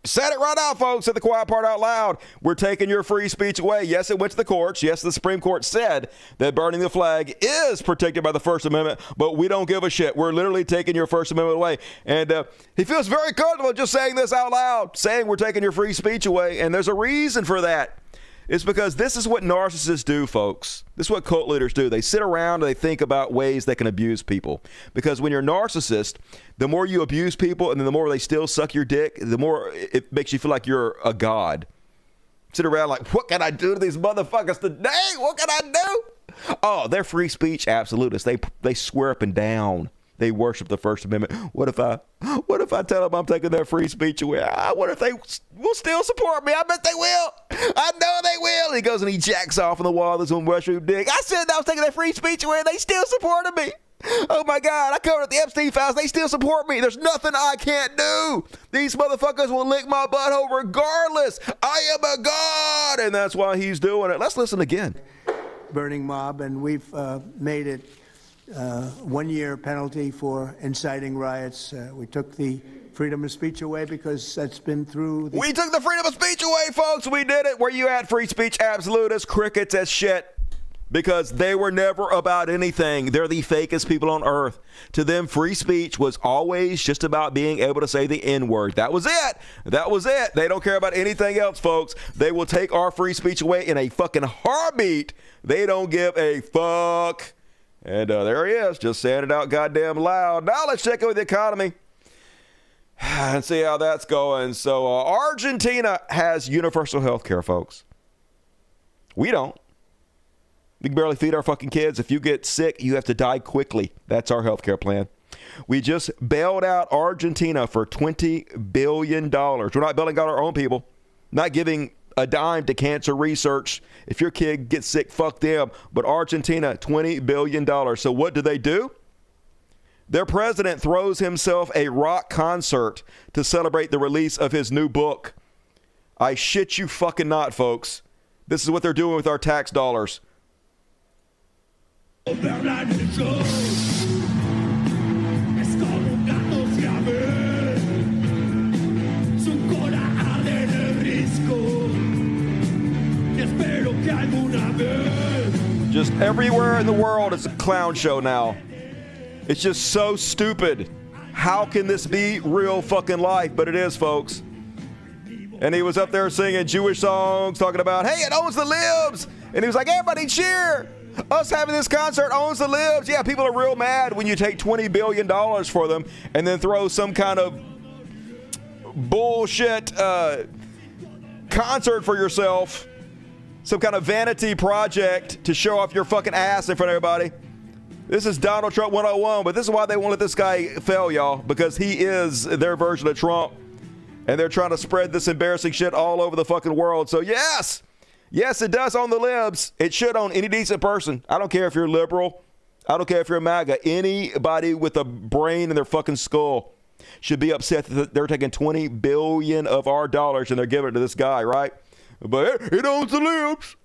said it right out, folks. Said the quiet part out loud. We're taking your free speech away. Yes, it went to the courts. Yes, the Supreme Court said that burning the flag is protected by the First Amendment, but we don't give a shit. We're literally taking your First Amendment away. And he feels very comfortable just saying this out loud, saying we're taking your free speech away. And there's a reason for that. It's because this is what narcissists do, folks. This is what cult leaders do. They sit around and they think about ways they can abuse people. Because when you're a narcissist, the more you abuse people and then the more they still suck your dick, the more it makes you feel like you're a god. Sit around like, what can I do to these motherfuckers today? What can I do? Oh, they're free speech absolutists. They swear up and down. They worship the First Amendment. What if I tell them I'm taking their free speech away? I wonder if they will still support me. I bet they will. I know they will. He goes and he jacks off on the wall. There's one mushroom dick. I said I was taking their free speech away, and they still supported me. Oh my God, I covered up the Epstein files. They still support me. There's nothing I can't do. These motherfuckers will lick my butthole regardless. I am a god. And that's why he's doing it. Let's listen again. Burning mob, and we've made it 1 year penalty for inciting riots. We took the freedom of speech away because that's been through the... We took the freedom of speech away, folks. We did it. Where you at, free speech absolutists, crickets as shit? Because they were never about anything. They're the fakest people on earth. To them, free speech was always just about being able to say the N-word. That was it. That was it. They don't care about anything else, folks. They will take our free speech away in a fucking heartbeat. They don't give a fuck. And there he is, just saying it out goddamn loud. Now let's check in with the economy and see how that's going. So Argentina has universal health care, folks. We don't. We can barely feed our fucking kids. If you get sick, you have to die quickly. That's our health care plan. We just bailed out Argentina for $20 billion. We're not bailing out our own people. Not giving a dime to cancer research. If your kid gets sick, fuck them. But Argentina, $20 billion. So what do? Their president throws himself a rock concert to celebrate the release of his new book. I shit you fucking not, folks. This is what they're doing with our tax dollars. Just everywhere in the world, it's a clown show now. It's just so stupid. How can this be real fucking life? But it is, folks. And he was up there singing Jewish songs, talking about, hey, it owns the libs. And he was like, everybody cheer. Us having this concert owns the libs. Yeah, people are real mad when you take $20 billion for them and then throw some kind of bullshit concert for yourself, some kind of vanity project to show off your fucking ass in front of everybody. This is Donald Trump 101, but this is why they won't let this guy fail, y'all, because he is their version of Trump, and they're trying to spread this embarrassing shit all over the fucking world. So yes, it does own the libs. It should own any decent person. I don't care if you're liberal. I don't care if you're a MAGA. Anybody with a brain in their fucking skull should be upset that they're taking $20 billion of our dollars and they're giving it to this guy, right? But it owns the libs.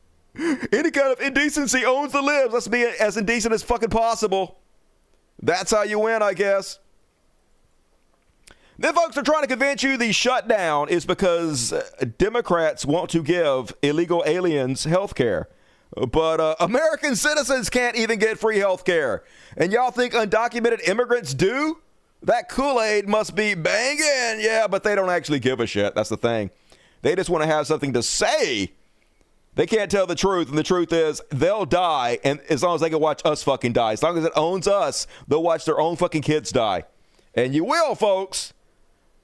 Any kind of indecency owns the libs. Let's be as indecent as fucking possible. That's how you win, I guess. Then folks are trying to convince you the shutdown is because Democrats want to give illegal aliens health care. But American citizens can't even get free health care. And y'all think undocumented immigrants do? That Kool-Aid must be banging. Yeah, but they don't actually give a shit. That's the thing. They just want to have something to say. They can't tell the truth, and the truth is they'll die, and as long as they can watch us fucking die. As long as it owns us, they'll watch their own fucking kids die. And you will, folks.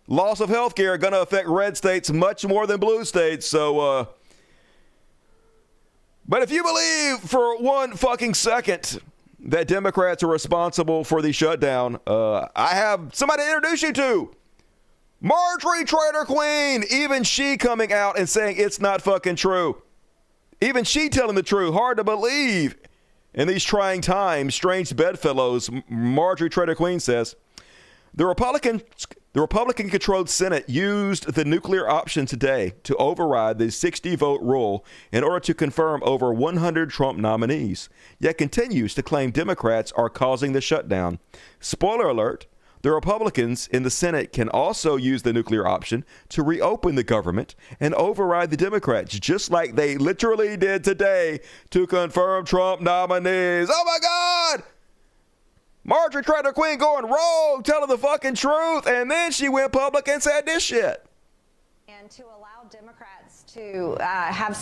Loss of health care going to affect red states much more than blue states, so, but if you believe for one fucking second that Democrats are responsible for the shutdown, I have somebody to introduce you to. Marjorie Trader Queen, even she coming out and saying it's not fucking true. Even she telling the truth. Hard to believe. In these trying times, strange bedfellows, Marjorie Trader Queen says, the Republican-controlled Senate used the nuclear option today to override the 60-vote rule in order to confirm over 100 Trump nominees, yet continues to claim Democrats are causing the shutdown. Spoiler alert, the Republicans in the Senate can also use the nuclear option to reopen the government and override the Democrats, just like they literally did today to confirm Trump nominees. Oh, my God! Marjorie Trader Queen going rogue, telling the fucking truth, and then she went public and said this shit. And to allow Democrats to have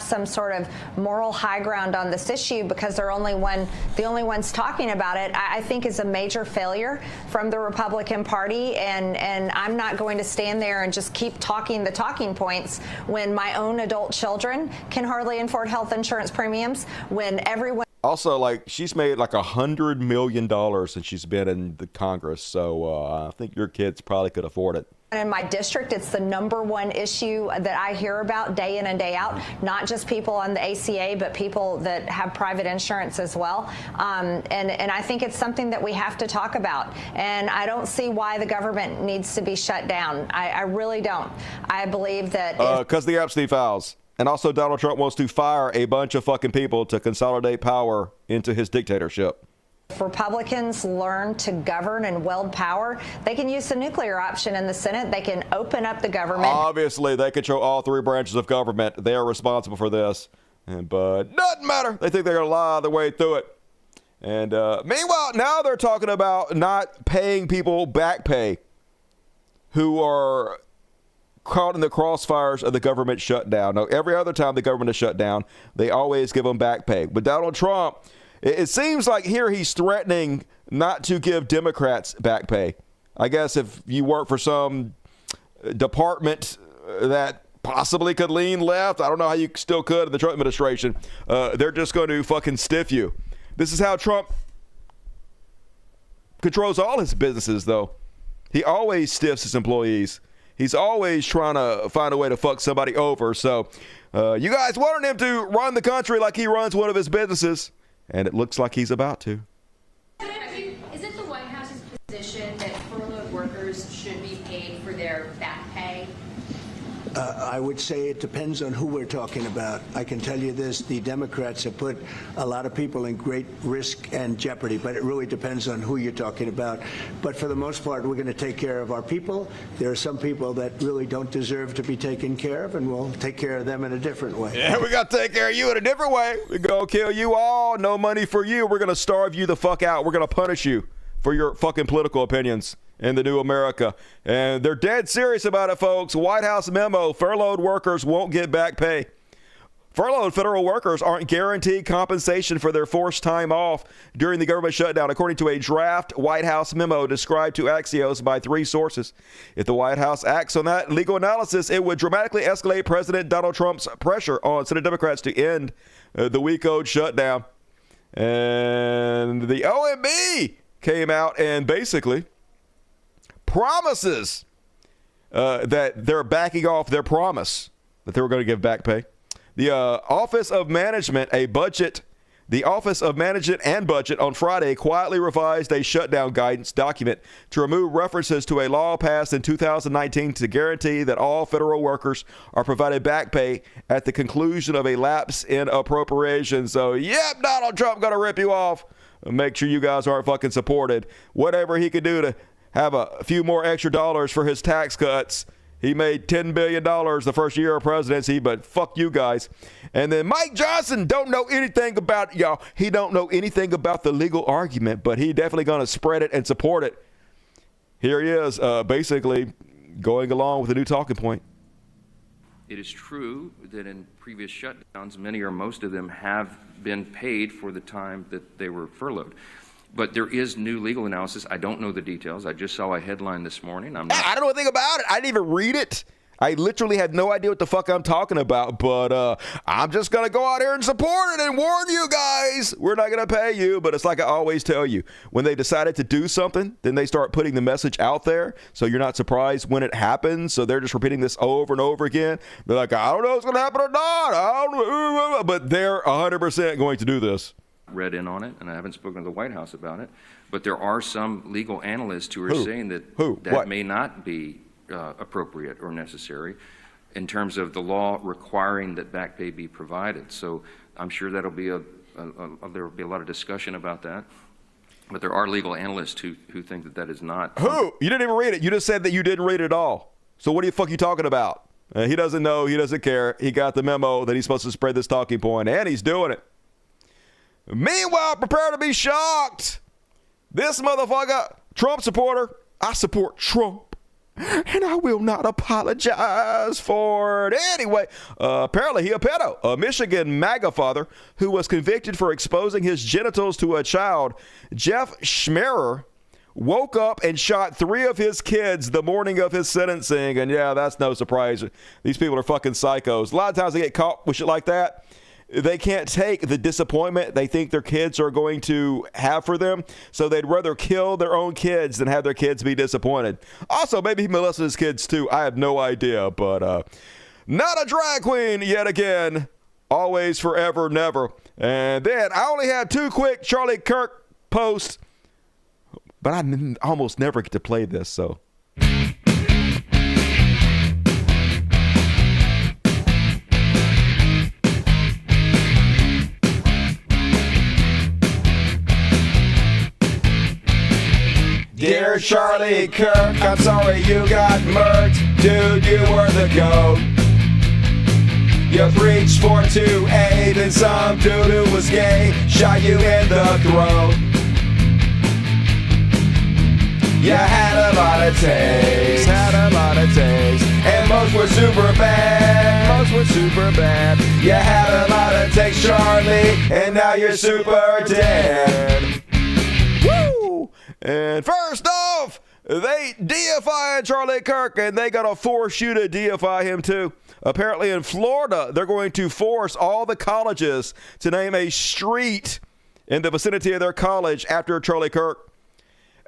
some sort of moral high ground on this issue because they're the only ones talking about it, I think is a major failure from the Republican Party. And I'm not going to stand there and just keep talking the talking points when my own adult children can hardly afford health insurance premiums, when everyone. Also, like, she's made like $100 million since she's been in the Congress. So I think your kids probably could afford it. In my district, it's the #1 issue that I hear about day in and day out, not just people on the ACA, but people that have private insurance as well. And I think it's something that we have to talk about. And I don't see why the government needs to be shut down. I really don't. I believe that. Because the Epstein files. And also Donald Trump wants to fire a bunch of fucking people to consolidate power into his dictatorship. If Republicans learn to govern and wield power, they can use the nuclear option in the Senate. They can open up the government. Obviously, they control all three branches of government. They are responsible for this. But doesn't matter. They think they're going to lie their way through it. And meanwhile, now they're talking about not paying people back pay who are caught in the crossfires of the government shutdown. Now, every other time the government is shut down, they always give them back pay. But Donald Trump, it seems like here he's threatening not to give Democrats back pay. I guess if you work for some department that possibly could lean left, I don't know how you still could in the Trump administration, they're just going to fucking stiff you. This is how Trump controls all his businesses, though. He always stiffs his employees. He's always trying to find a way to fuck somebody over. So you guys wanted him to run the country like he runs one of his businesses. And it looks like he's about to. Is it the White House's position that furloughed workers should be paid for their back pay? I would say it depends on who we're talking about. I can tell you this, the Democrats have put a lot of people in great risk and jeopardy, but it really depends on who you're talking about. But for the most part, we're going to take care of our people. There are some people that really don't deserve to be taken care of, and we'll take care of them in a different way. Yeah, we got to take care of you in a different way. We're going to kill you all. No money for you. We're going to starve you the fuck out. We're going to punish you for your fucking political opinions in the new America. And they're dead serious about it, folks. White House memo, furloughed workers won't get back pay. Furloughed federal workers aren't guaranteed compensation for their forced time off during the government shutdown, according to a draft White House memo described to Axios by 3 sources. If the White House acts on that legal analysis, it would dramatically escalate President Donald Trump's pressure on Senate Democrats to end the week-old shutdown. And the OMB came out and basically promises that they're backing off their promise that they were going to give back pay. The Office of Management and Budget on Friday quietly revised a shutdown guidance document to remove references to a law passed in 2019 to guarantee that all federal workers are provided back pay at the conclusion of a lapse in appropriation. So, yep, Donald Trump going to rip you off. Make sure you guys aren't fucking supported. Whatever he could do to have a few more extra dollars for his tax cuts. He made $10 billion the first year of presidency, but fuck you guys. And then Mike Johnson don't know anything about, y'all. He don't know anything about the legal argument, but he definitely going to spread it and support it. Here he is, basically going along with a new talking point. It is true that in previous shutdowns, many or most of them have been paid for the time that they were furloughed. But there is new legal analysis. I don't know the details. I just saw a headline this morning. I don't know anything about it. I didn't even read it. I literally had no idea what the fuck I'm talking about. But I'm just going to go out here and support it and warn you guys. We're not going to pay you. But it's like I always tell you. When they decided to do something, then they start putting the message out there. So you're not surprised when it happens. So they're just repeating this over and over again. They're like, I don't know if it's going to happen or not. I don't know. But they're 100% going to do this. Read in on it, and I haven't spoken to the White House about it, but there are some legal analysts who are saying that may not be appropriate or necessary in terms of the law requiring that back pay be provided. So I'm sure that'll be there will be a lot of discussion about that. But there are legal analysts who think that is not. Who? You didn't even read it. You just said that you didn't read it at all. So what the fuck are you talking about? He doesn't know. He doesn't care. He got the memo that he's supposed to spread this talking point, and he's doing it. Meanwhile, prepare to be shocked. This motherfucker, Trump supporter, I support Trump, and I will not apologize for it. Anyway, apparently he a pedo. A Michigan MAGA father who was convicted for exposing his genitals to a child, Jeff Schmerer, woke up and shot 3 of his kids the morning of his sentencing. And yeah, that's no surprise. These people are fucking psychos. A lot of times they get caught with shit like that. They can't take the disappointment they think their kids are going to have for them, so they'd rather kill their own kids than have their kids be disappointed. Also, maybe he molested his kids too. I have no idea, but not a drag queen yet again. Always, forever, never. And then I only have 2 quick Charlie Kirk posts, but I almost never get to play this, so. Dear Charlie Kirk, I'm sorry you got murked. Dude, you were the GOAT. You preached for 2A, then some dude who was gay shot you in the throat. You had a lot of takes, and most were super bad, You had a lot of takes, Charlie, and now you're super dead. Woo! And first off, they deify Charlie Kirk, and they gonna force you to deify him too. Apparently in Florida, they're going to force all the colleges to name a street in the vicinity of their college after Charlie Kirk.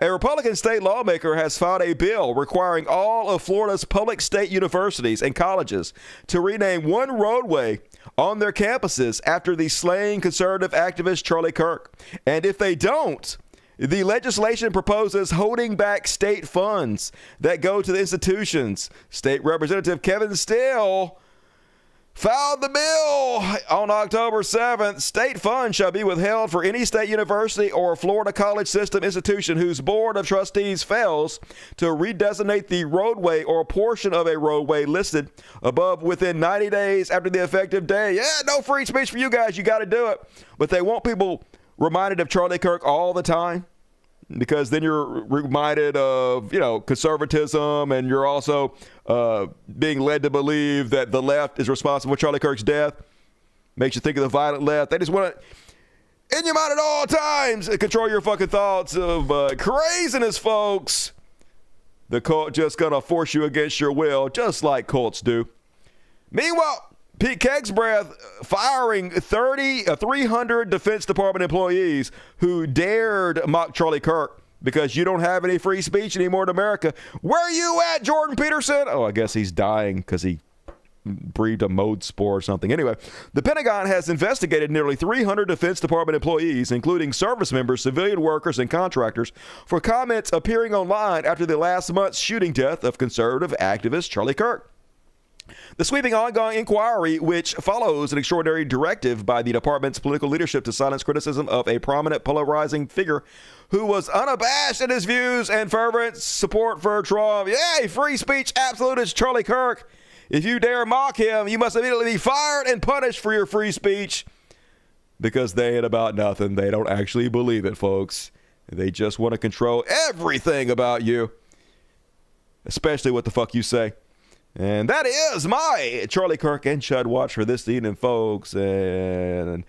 A Republican state lawmaker has filed a bill requiring all of Florida's public state universities and colleges to rename one roadway on their campuses after the slain conservative activist Charlie Kirk. And if they don't, the legislation proposes holding back state funds that go to the institutions. State Representative Kevin Steele filed the bill on October 7th. State funds shall be withheld for any state university or Florida college system institution whose board of trustees fails to redesignate the roadway or portion of a roadway listed above within 90 days after the effective day. Yeah, no free speech for you guys. You got to do it. But they want people reminded of Charlie Kirk all the time, because then you're reminded of, conservatism, and you're also being led to believe that the left is responsible for Charlie Kirk's death. Makes you think of the violent left. They just want to, in your mind at all times, control your fucking thoughts of craziness, folks. The cult just going to force you against your will, just like cults do. Meanwhile, Pete Kegsbreath firing 300 Defense Department employees who dared mock Charlie Kirk because you don't have any free speech anymore in America. Where are you at, Jordan Peterson? Oh, I guess he's dying because he breathed a mold spore or something. Anyway, the Pentagon has investigated nearly 300 Defense Department employees, including service members, civilian workers, and contractors, for comments appearing online after the last month's shooting death of conservative activist Charlie Kirk. The sweeping ongoing inquiry, which follows an extraordinary directive by the department's political leadership to silence criticism of a prominent polarizing figure who was unabashed in his views and fervent support for Trump. Yay, free speech absolutist Charlie Kirk. If you dare mock him, you must immediately be fired and punished for your free speech. Because they ain't about nothing. They don't actually believe it, folks. They just want to control everything about you. Especially what the fuck you say. And that is my Charlie Kirk and Chud Watch for this evening, folks. And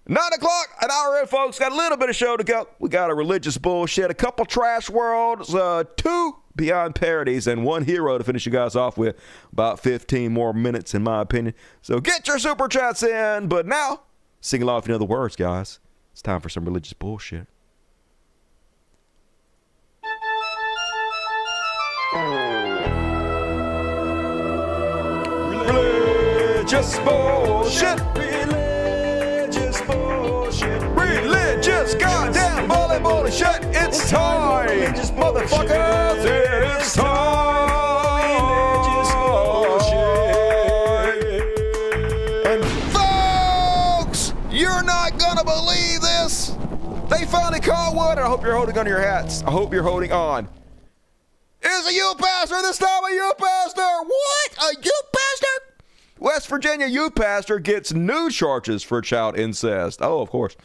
9 o'clock, an hour in, folks. Got a little bit of show to go. We got a religious bullshit, a couple trash worlds, 2 beyond parodies, and 1 hero to finish you guys off with. About 15 more minutes, in my opinion. So get your super chats in. But now, sing along if you know the words, guys. It's time for some religious bullshit. Religious bullshit. Religious bullshit. Religious goddamn volleyball shit. It's time, motherfuckers. It's time. And folks, you're not gonna believe this. They finally caught one, and I hope you're holding on to your hats. I hope you're holding on. It's a youth pastor this time, a youth pastor. What? A youth pastor? West Virginia youth pastor gets new charges for child incest. Oh, of course.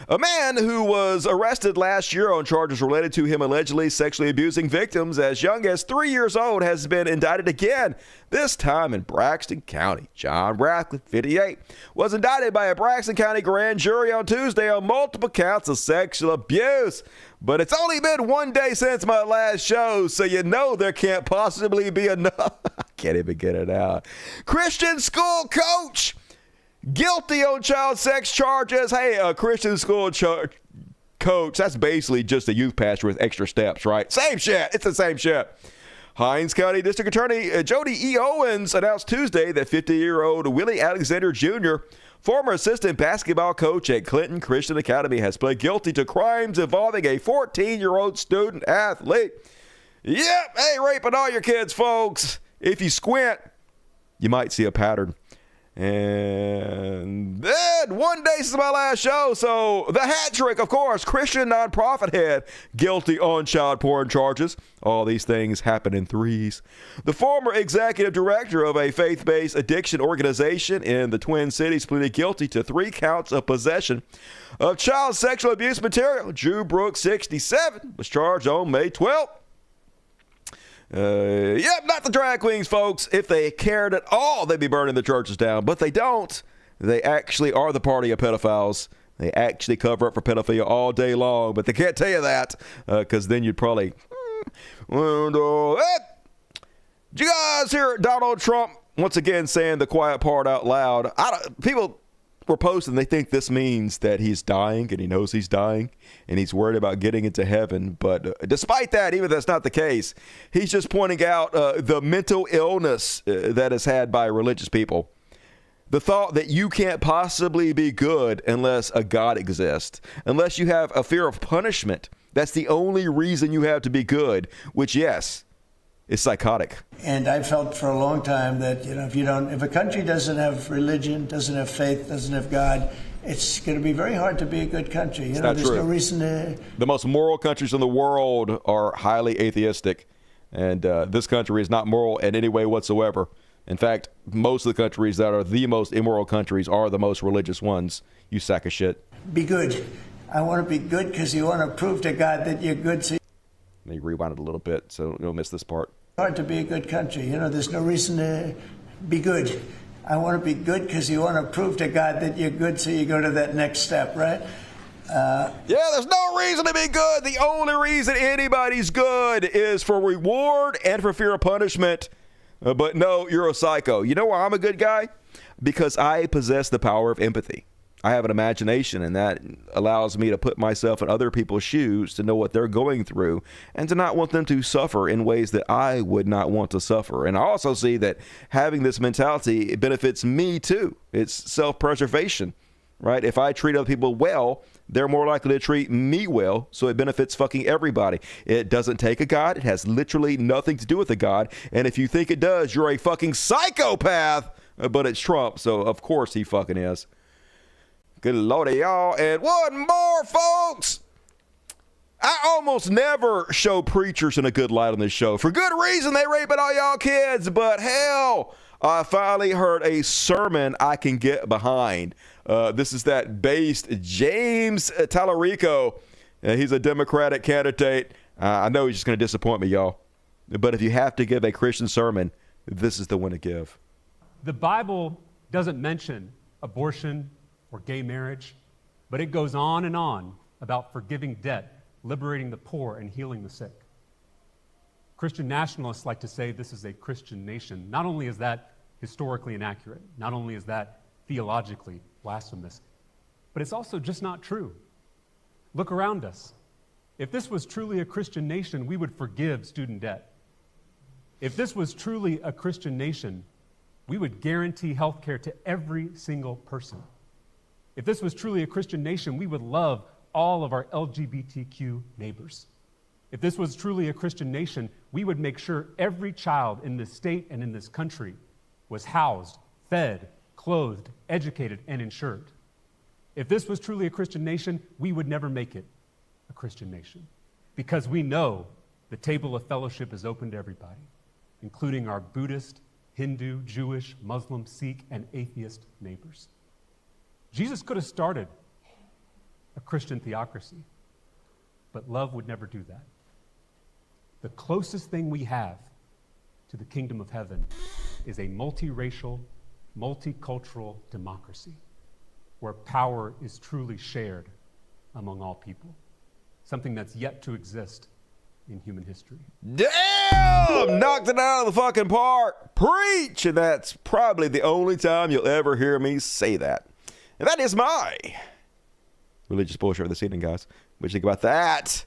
A man who was arrested last year on charges related to him allegedly sexually abusing victims as young as 3 years old has been indicted again, this time in Braxton County. John Ratcliffe, 58, was indicted by a Braxton County grand jury on Tuesday on multiple counts of sexual abuse. But it's only been 1 day since my last show, so you know there can't possibly be enough. I can't even get it out. Christian school coach guilty on child sex charges. Hey, a Christian school coach, that's basically just a youth pastor with extra steps, right? Same shit. It's the same shit. Hinds County District Attorney Jody E. Owens announced Tuesday that 50-year-old Willie Alexander Jr., former assistant basketball coach at Clinton Christian Academy, has pled guilty to crimes involving a 14-year-old student athlete. Yep, hey, raping all your kids, folks. If you squint, you might see a pattern. And then 1 day since my last show, so the hat trick, of course, Christian nonprofit head guilty on child porn charges. All these things happen in threes. The former executive director of a faith-based addiction organization in the Twin Cities pleaded guilty to 3 counts of possession of child sexual abuse material. Drew Brooks, 67, was charged on May 12th. Yep, not the drag queens, folks. If they cared at all, they'd be burning the churches down. But they don't. They actually are the party of pedophiles. They actually cover up for pedophilia all day long. But they can't tell you that because then you'd probably... Did you guys hear Donald Trump once again saying the quiet part out loud? People were posting, they think this means that he's dying and he knows he's dying and he's worried about getting into heaven. But despite that, even if that's not the case, he's just pointing out the mental illness that is had by religious people. The thought that you can't possibly be good unless a God exists, unless you have a fear of punishment. That's the only reason you have to be good, which, yes, is psychotic. And I felt for a long time that, if a country doesn't have religion, doesn't have faith, doesn't have God, it's going to be very hard to be a good country. There's no reason to... The most moral countries in the world are highly atheistic, and this country is not moral in any way whatsoever. In fact, most of the countries that are the most immoral countries are the most religious ones. You sack of shit. Be good. I want to be good because you want to prove to God that you're good. So let me rewind it a little bit so you'll miss this part. Hard to be a good country. There's no reason to be good. I want to be good because you want to prove to God that you're good, so you go to that next step, right? Yeah, there's no reason to be good. The only reason anybody's good is for reward and for fear of punishment. But no, you're a psycho. You know why I'm a good guy? Because I possess the power of empathy. I have an imagination, and that allows me to put myself in other people's shoes to know what they're going through and to not want them to suffer in ways that I would not want to suffer. And I also see that having this mentality, it benefits me too. It's self-preservation, right? If I treat other people well, they're more likely to treat me well, so it benefits fucking everybody. It doesn't take a God. It has literally nothing to do with a God. And if you think it does, you're a fucking psychopath. But it's Trump, so of course he fucking is. Good lordy, y'all. And one more, folks. I almost never show preachers in a good light on this show. For good reason, they raping all y'all kids. But hell, I finally heard a sermon I can get behind. This is that based James Tallarico. He's a Democratic candidate. I know he's just going to disappoint me, y'all. But if you have to give a Christian sermon, this is the one to give. The Bible doesn't mention abortion or gay marriage, but it goes on and on about forgiving debt, liberating the poor, and healing the sick. Christian nationalists like to say this is a Christian nation. Not only is that historically inaccurate, not only is that theologically blasphemous, but it's also just not true. Look around us. If this was truly a Christian nation, we would forgive student debt. If this was truly a Christian nation, we would guarantee health care to every single person. If this was truly a Christian nation, we would love all of our LGBTQ neighbors. If this was truly a Christian nation, we would make sure every child in this state and in this country was housed, fed, clothed, educated, and insured. If this was truly a Christian nation, we would never make it a Christian nation, because we know the table of fellowship is open to everybody, including our Buddhist, Hindu, Jewish, Muslim, Sikh, and atheist neighbors. Jesus could have started a Christian theocracy, but love would never do that. The closest thing we have to the kingdom of heaven is a multiracial, multicultural democracy where power is truly shared among all people, something that's yet to exist in human history. Damn! Knocked it out of the fucking park. Preach! And that's probably the only time you'll ever hear me say that. And that is my religious bullshit for this evening, guys. What do you think about that?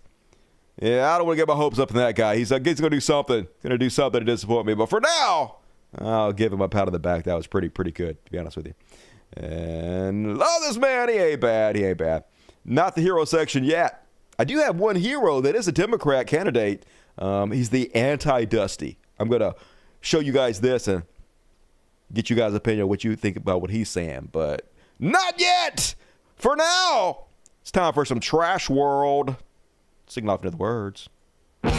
Yeah, I don't want to get my hopes up in that guy. He's going to do something. Going to do something to disappoint me. But for now, I'll give him a pat on the back. That was pretty good, to be honest with you. And love this man. He ain't bad. He ain't bad. Not the hero section yet. I do have one hero that is a Democrat candidate. He's the anti-Dusty. I'm going to show you guys this and get you guys' opinion on what you think about what he's saying. But not yet. For now, it's time for some Trash World. Sing off into the words. Trash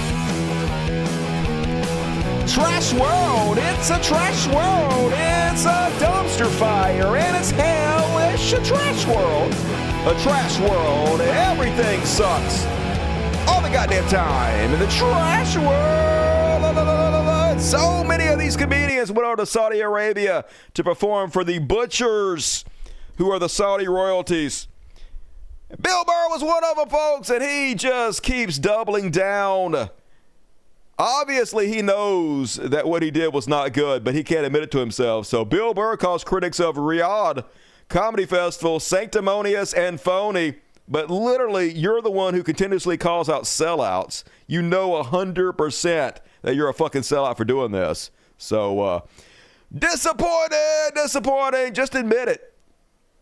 World. It's a trash world. It's a dumpster fire. And it's hellish. A trash world. A trash world. Everything sucks. All the goddamn time. In the trash world. So many of these comedians went over to Saudi Arabia to perform for the butchers, who are the Saudi royalties. Bill Burr was one of them, folks, and he just keeps doubling down. Obviously, he knows that what he did was not good, but he can't admit it to himself. So Bill Burr calls critics of Riyadh Comedy Festival sanctimonious and phony. But literally, you're the one who continuously calls out sellouts. You know 100% that you're a fucking sellout for doing this. So, disappointing. Just admit it.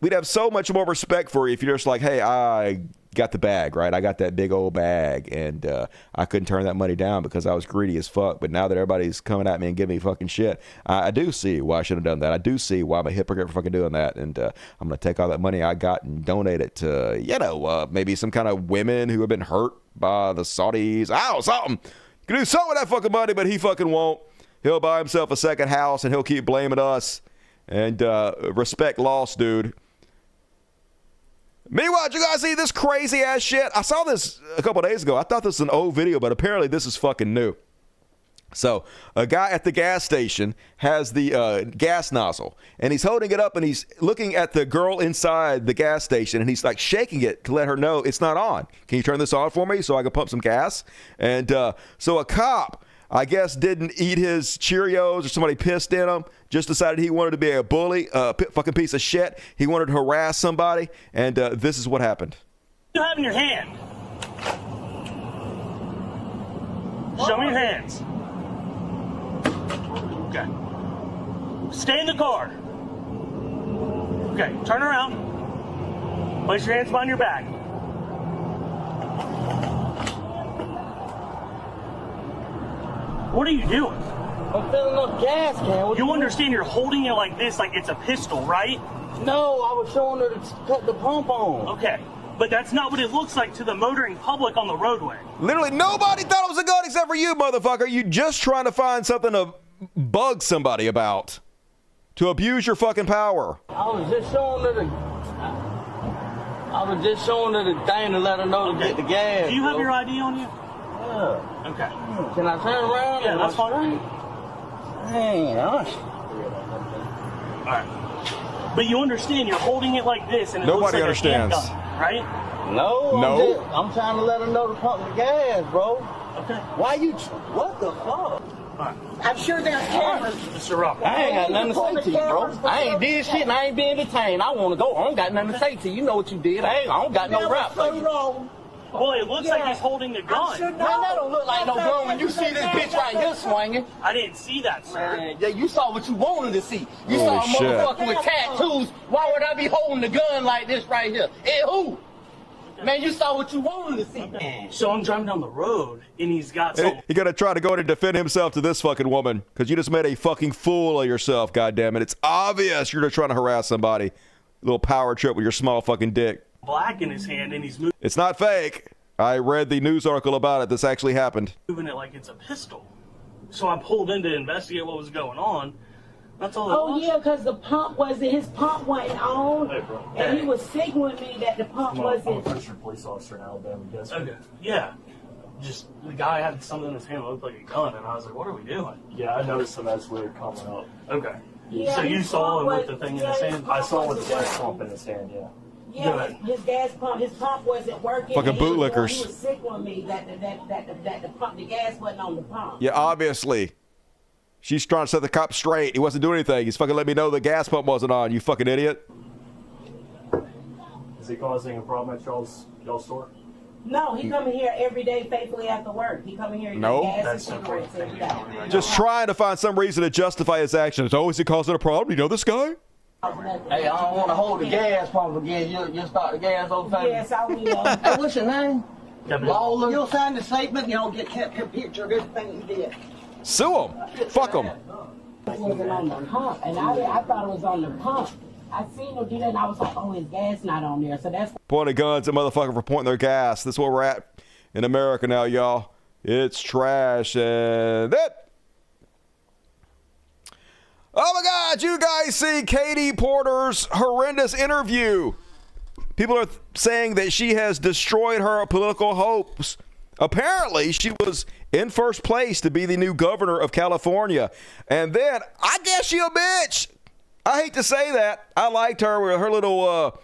We'd have so much more respect for you if you're just like, hey, I got the bag, right? I got that big old bag, and I couldn't turn that money down because I was greedy as fuck. But now that everybody's coming at me and giving me fucking shit, I do see why I should have done that. I do see why I'm a hypocrite for fucking doing that. And I'm going to take all that money I got and donate it to, maybe some kind of women who have been hurt by the Saudis. Something. You can do something with that fucking money, but he fucking won't. He'll buy himself a second house, and he'll keep blaming us. And respect lost, dude. Meanwhile, did you guys see this crazy ass shit? I saw this a couple days ago. I thought this was an old video, but apparently this is fucking new. So a guy at the gas station has the gas nozzle, and he's holding it up, and he's looking at the girl inside the gas station, and he's like shaking it to let her know it's not on. Can you turn this on for me so I can pump some gas? And so a cop, I guess, didn't eat his Cheerios or somebody pissed in him, just decided he wanted to be a bully, a fucking piece of shit. He wanted to harass somebody, and this is what happened. What do you have in your hand? Show me your hands. Okay. Stay in the car. Okay, turn around. Place your hands behind your back. What are you doing? I'm filling up gas can. You understand you're holding it like this, like it's a pistol, right? No, I was showing her to cut the pump on. Okay, but that's not what it looks like to the motoring public on the roadway. Literally nobody thought it was a gun except for you, motherfucker. You just trying to find something to bug somebody about, to abuse your fucking power. I was just showing her the thing to let her know to get the gas. Do you have your ID on you? Yeah. Okay. Can I turn around? Yeah, that's fine. Dang, All right. But you understand you're holding it like this, and it Nobody looks like understands. a handgun, right? No. I'm trying to let her know to pump the gas, bro. Okay. Why you? What the fuck? I'm sure there's cameras. Mr. Rupp. I ain't got nothing to say to you, bro. I ain't did shit and I ain't been detained. I want to go. I don't got nothing to say to you. You know what you did. I don't got no rap for you. Well, it looks like he's holding the gun. Man, that don't look like no gun when you see this bitch right here swinging. I didn't see that, sir. Man, yeah, you saw what you wanted to see. You Holy saw a shit. motherfucker with tattoos. Why would I be holding the gun like this right here? And who? Man, you saw what you wanted to see. So I'm driving down the road, and he's got some... You gotta try to go in and defend himself to this fucking woman, because you just made a fucking fool of yourself, goddammit. It's obvious you're just trying to harass somebody. Little power trip with your small fucking dick. black in his hand, and he's moving It's not fake. I read the news article about it. This actually happened. it like it's a pistol. So I pulled in to investigate what was going on. That's all it Oh, was. yeah, because the pump wasn't, his pump wasn't on, and he was signaling me that the pump wasn't. I'm a registered police officer in Alabama. Guess what? Okay. Yeah. Just the guy had something in his hand that looked like a gun, and I was like, "What are we doing?" Yeah, I noticed him as we were coming up. Okay. Yeah, so you his saw him pump with the was- thing in yeah, his his hand? pump I saw him with the wasn't gas working. pump in his hand, yeah. Yeah, his gas pump, his pump wasn't working. Fucking and he was- bootlickers. He was signaling me that the pump, the gas wasn't on the pump. Yeah, obviously. She's trying to set the cop straight. He wasn't doing anything. He's fucking let me know the gas pump wasn't on, you fucking idiot. Is he causing a problem at y'all's store? No, he coming here every day faithfully after work. He coming here to No. get gas and cigarettes every day. Just trying to find some reason to justify his actions. Oh, is he causing a problem? You know this guy? Hey, I don't want to hold the gas pump again. You'll start the gas over time. Yes, I will. Hey, what's your name? Lawler. You'll sign the statement. You don't get kept a picture of everything you did. Sue him. Fuck him. It wasn't on the pump, and I thought it was on the pump. I seen him do that, and I was like, oh, his gas not on there. So that's Pointing guns at motherfucker for pointing their gas. That's where we're at in America now, y'all. It's trash and that. Oh my God, you guys see Katie Porter's horrendous interview. People are saying that she has destroyed her political hopes. Apparently, she was in first place to be the new governor of California. And then, I guess she a bitch. I hate to say that. I liked her with her little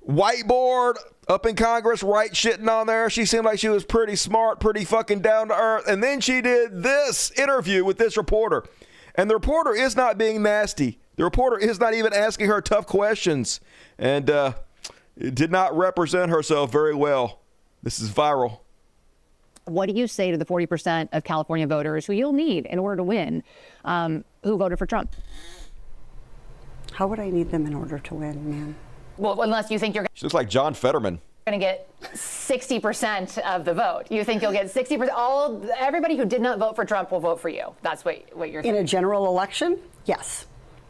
whiteboard up in Congress, right shitting on there. She seemed like she was pretty smart, pretty fucking down to earth. And then she did this interview with this reporter. And the reporter is not being nasty. The reporter is not even asking her tough questions. And did not represent herself very well. This is viral. What do you say to the 40% of California voters who you'll need in order to win, who voted for Trump? How would I need them in order to win, man? Well, unless you think you're She looks like John Fetterman. going to get 60% of the vote. You think you'll get 60%? Everybody who did not vote for Trump will vote for you. That's what you're In saying. a general election, yes.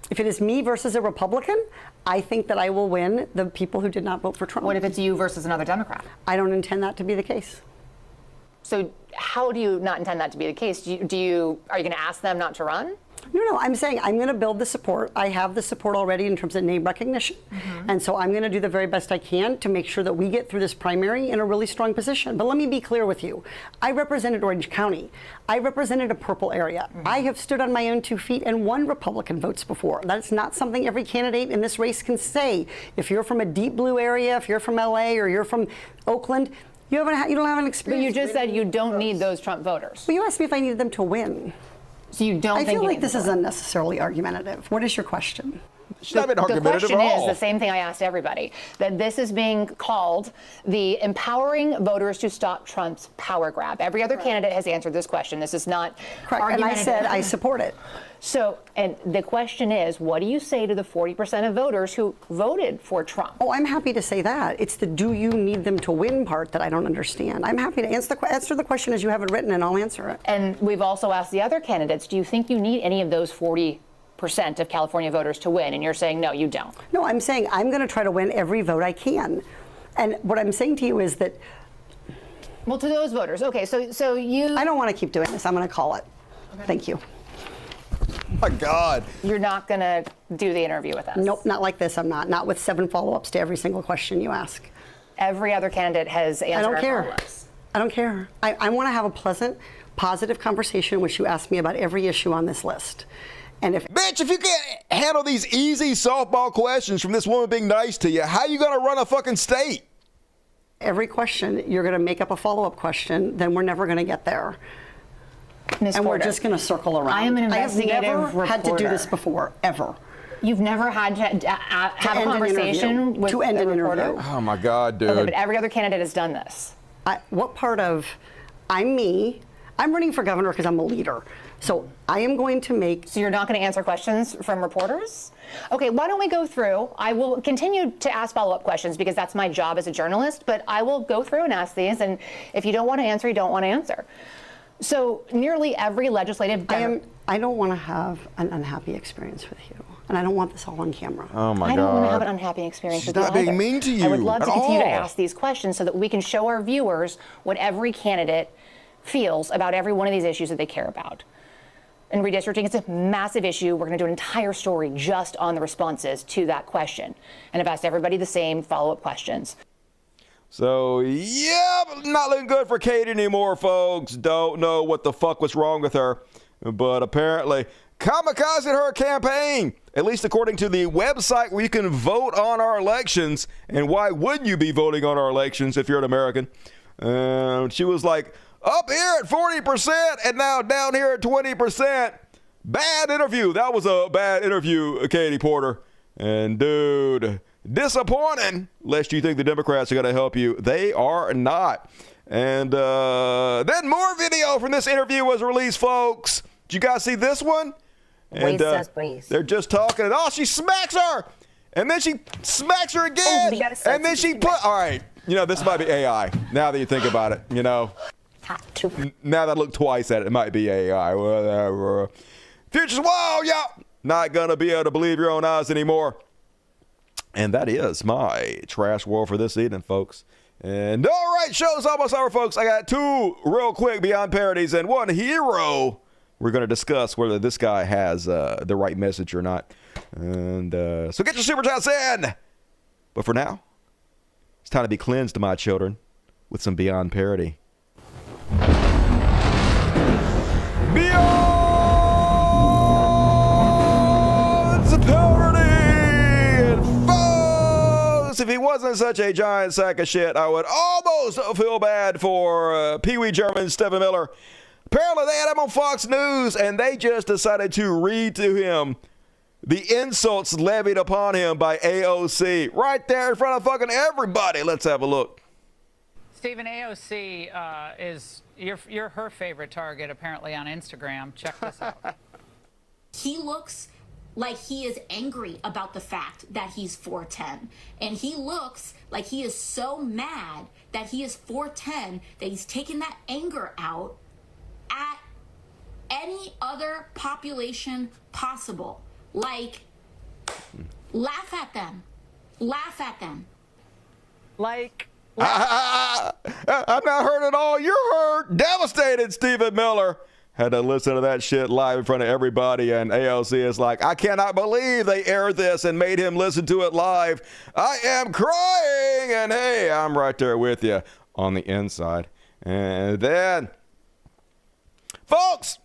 If it is me versus a Republican, I think that I will win the people who did not vote for Trump. What if it's you versus another Democrat? I don't intend that to be the case. So how do you not intend that to be the case? Are you going to ask them not to run? No, I'm saying I'm going to build the support. I have the support already in terms of name recognition. And so I'm going to do the very best I can to make sure that we get through this primary in a really strong position. But let me be clear with you. I represented Orange County. I represented a purple area. I have stood on my own 2 feet and won Republican votes before. That's not something every candidate in this race can say. If you're from a deep blue area, if you're from LA or you're from Oakland, you don't have an experience. But you just said you don't need those Trump voters. Well, you asked me if I needed them to win. So you don't I think feel you like need this them is to win. unnecessarily argumentative. What is your question? The question is the same thing I asked everybody, that this is being called the empowering voters to stop Trump's power grab. Every other candidate has answered this question. This is not And I said I support it. So, and the question is, what do you say to the 40% of voters who voted for Trump? Oh, I'm happy to say that. It's the do you need them to win part that I don't understand. I'm happy to answer the question as you have it written, and I'll answer it. And we've also asked the other candidates, do you think you need any of those 40% of California voters to win? And you're saying, no, you don't. No, I'm saying I'm going to try to win every vote I can. And what I'm saying to you is that... Well, to those voters, okay, so you... I don't want to keep doing this. I'm going to call it. Okay. Thank you. My God. You're not going to do the interview with us? Nope, not like this. I'm not. Not with 7 follow-ups to every single question you ask. Every other candidate has answered I don't care. follow-ups. I don't care. I want to have a pleasant, positive conversation in which you ask me about every issue on this list. And Bitch, if you can't handle these easy softball questions from this woman being nice to you, how you going to run a fucking state? Every question, you're going to make up a follow-up question, then we're never going to get there. Ms. And Porter, we're just going to circle around. I am an investigative I have never had to do reporter. this before, ever. You've never had to have a end an conversation interview. with To end a an reporter? interview. Oh, my God, dude. Okay, but every other candidate has done this. What part of I'm me? I'm running for governor because I'm a leader. So I am going to make... So you're not going to answer questions from reporters? Okay, why don't we go through? I will continue to ask follow-up questions because that's my job as a journalist, but I will go through and ask these, and if you don't want to answer, you don't want to answer. So nearly every legislative... I don't want to have an unhappy experience with you. And I don't want this all on camera. Oh, my God. I don't want to have an unhappy experience with you not being either. mean to you I would love to at continue to all. ask these questions so that we can show our viewers what every candidate feels about every one of these issues that they care about. And redistricting is a massive issue. We're going to do an entire story just on the responses to that question. And I've asked everybody the same follow-up questions. So, yeah, not looking good for Kate anymore, folks. Don't know what the fuck was wrong with her. But apparently, kamikazed her campaign, at least according to the website where you can vote on our elections. And why wouldn't you be voting on our elections if you're an American? She was like, up here at 40% and now down here at 20%. Bad interview. That was a bad interview, Katie Porter. And dude, disappointing, lest you think the Democrats are going to help you. They are not. And then more video from this interview was released, folks. Did you guys see this one? And they're just talking. And she smacks her. And then she smacks her again. And then she all right. You know, this might be AI. Now that you think about it, you know. Now that I look twice at it, it might be AI. Whatever. Future's, whoa, yeah. Not going to be able to believe your own eyes anymore. And that is my trash world for this evening, folks. And all right, show's almost over, folks. I got 2 real quick Beyond Parodies and 1 hero. We're going to discuss whether this guy has the right message or not. And so get your super chats in. But for now, it's time to be cleansed, my children, with some Beyond Parody. Beyond Parody! And folks, if he wasn't such a giant sack of shit, I would almost feel bad for Pee Wee German, Stephen Miller. Apparently, they had him on Fox News, and they just decided to read to him the insults levied upon him by AOC right there in front of fucking everybody. Let's have a look. Stephen, AOC is you're her favorite target apparently on Instagram. Check this out. He looks like he is angry about the fact that he's 4'10", and he looks like he is so mad that he is 4'10", that he's taking that anger out at any other population possible. Like, laugh at them. Laugh at them. Like, I'm not hurt at all. You're hurt. Devastated, Stephen Miller. had to listen to that shit live in front of everybody, and AOC is like, I cannot believe they aired this and made him listen to it live. I am crying, and hey, I'm right there with you on the inside. And then, folks,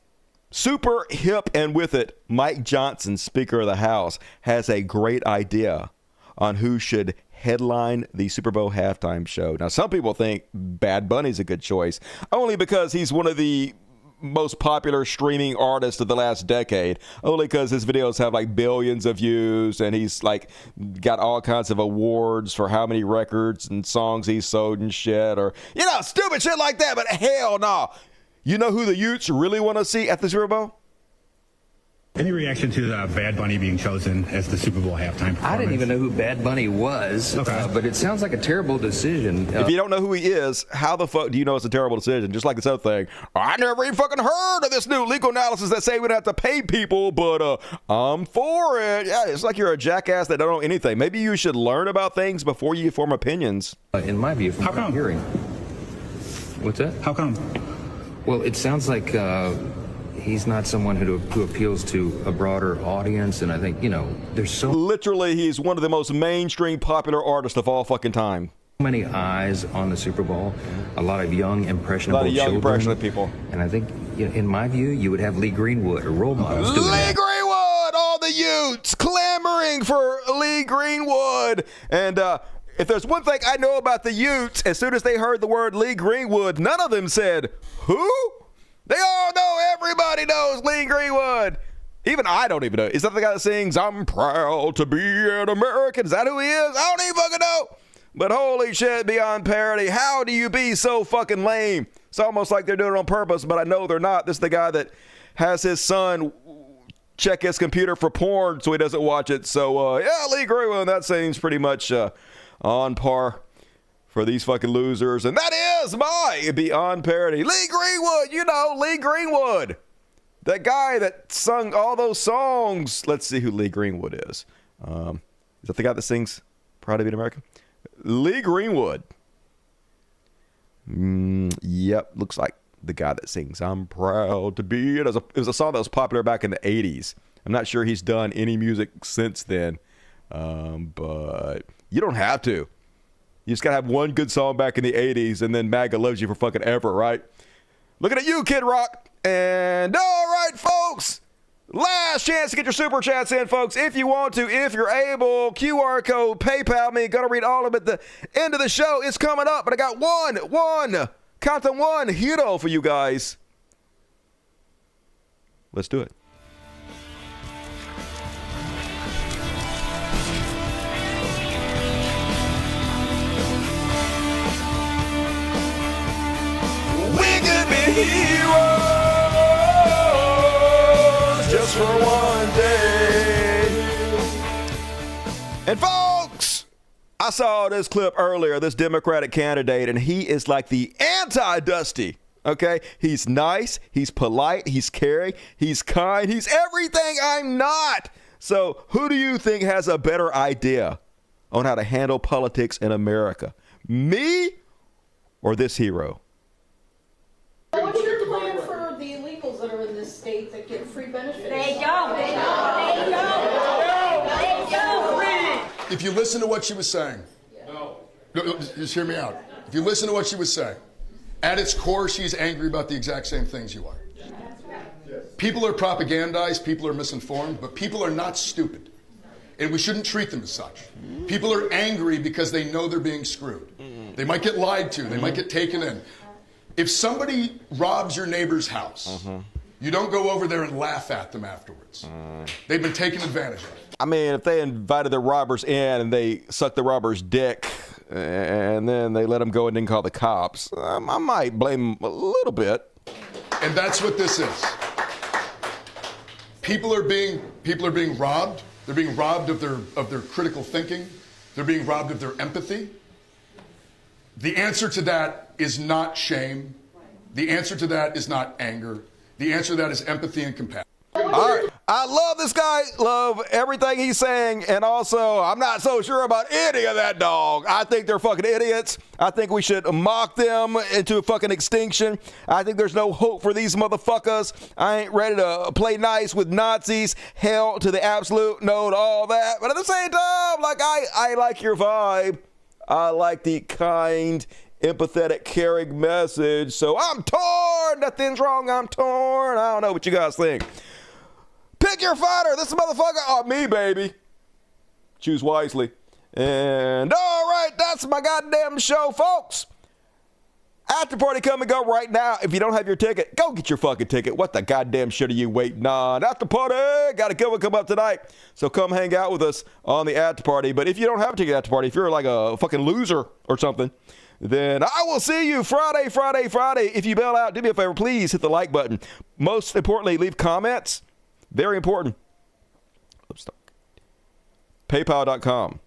super hip and with it, Mike Johnson, Speaker of the House, has a great idea on who should headline the Super Bowl halftime show. Now, some people think Bad Bunny's a good choice, only because he's one of the most popular streaming artists of the last decade, only because his videos have like billions of views, and he's like got all kinds of awards for how many records and songs he's sold and shit, or, you know, stupid shit like that. But hell no. You know who the Utes really want to see at the Super Bowl? Any reaction to Bad Bunny being chosen as the Super Bowl halftime performance? I didn't even know who Bad Bunny was, but it sounds like a terrible decision. If you don't know who he is, how the fuck do you know it's a terrible decision? Just like this other thing. I never even fucking heard of this new legal analysis that say we don't have to pay people, but I'm for it. Yeah, it's like you're a jackass that don't know anything. Maybe you should learn about things before you form opinions. In my view, from what I'm hearing. What's that? How come? Well, it sounds like he's not someone who appeals to a broader audience, and I think, you know, there's so... Literally, he's one of the most mainstream popular artists of all fucking time. Many eyes on the Super Bowl, a lot of young, impressionable children. A lot of young, impressionable people. And I think, in my view, you would have Lee Greenwood, or role models doing that. Lee Greenwood! All the Utes clamoring for Lee Greenwood! And, if there's one thing I know about the Utes, as soon as they heard the word Lee Greenwood, none of them said, who? They all know, everybody knows Lee Greenwood. Even I don't even know. Is that the guy that sings, I'm proud to be an American? Is that who he is? I don't even fucking know. But holy shit, beyond parody, how do you be so fucking lame? It's almost like they're doing it on purpose, but I know they're not. This is the guy that has his son check his computer for porn so he doesn't watch it. So, yeah, Lee Greenwood, that seems pretty much on par for these fucking losers. And that is my Beyond Parody. Lee Greenwood, you know, Lee Greenwood. That guy that sung all those songs. Let's see who Lee Greenwood is. Is that the guy that sings Proud to Be an American? Lee Greenwood. Yep, looks like the guy that sings I'm proud to be. It was a song that was popular back in the 80s. I'm not sure he's done any music since then. But you don't have to. You just gotta have one good song back in the 80s, and then MAGA loves you for fucking ever, right? Looking at you, Kid Rock. And all right, folks, last chance to get your super chats in, folks. If you want to, if you're able, QR code, PayPal me. Gonna read all of it at the end of the show. It's coming up, but I got count to one hero for you guys. Let's do it. We could be heroes just for one day. And folks, I saw this clip earlier, this Democratic candidate, and he is like the anti-Dusty. Okay? He's nice, he's polite, he's caring, he's kind, he's everything I'm not. So who do you think has a better idea on how to handle politics in America? Me or this hero? What's your plan for the illegals that are in this state that get free benefits? They don't. If you listen to what she was saying, no, just hear me out. If you listen to what she was saying, at its core, she's angry about the exact same things you are. People are propagandized, people are misinformed, but people are not stupid. And we shouldn't treat them as such. People are angry because they know they're being screwed. They might get lied to, they might get taken in. If somebody robs your neighbor's house, you don't go over there and laugh at them afterwards. They've been taken advantage of. I mean, if they invited the robbers in and they sucked the robber's dick and then they let them go and didn't call the cops, I might blame them a little bit. And that's what this is. People are being robbed. They're being robbed of their critical thinking. They're being robbed of their empathy. The answer to that is not shame. The answer to that is not anger. The answer to that is empathy and compassion. What's All right. I love this guy, love everything he's saying, and also I'm not so sure about any of that dog. I think they're fucking idiots. I think we should mock them into fucking extinction. I think there's no hope for these motherfuckers. I ain't ready to play nice with Nazis. Hell to the absolute no to all that. But at the same time, like I like your vibe. I like the kind, empathetic, caring message. So I'm torn. Nothing's wrong. I'm torn. I don't know what you guys think. Pick your fighter. This motherfucker or me, baby. Choose wisely. And all right, that's my goddamn show, folks. After party coming up right now. If you don't have your ticket, go get your fucking ticket. What the goddamn shit are you waiting on? After party, got a good one come up tonight. So come hang out with us on the after party. But if you don't have a ticket after party, if you're like a fucking loser or something, then I will see you Friday. If you bail out, do me a favor, please hit the like button. Most importantly, leave comments. Very important. PayPal.com.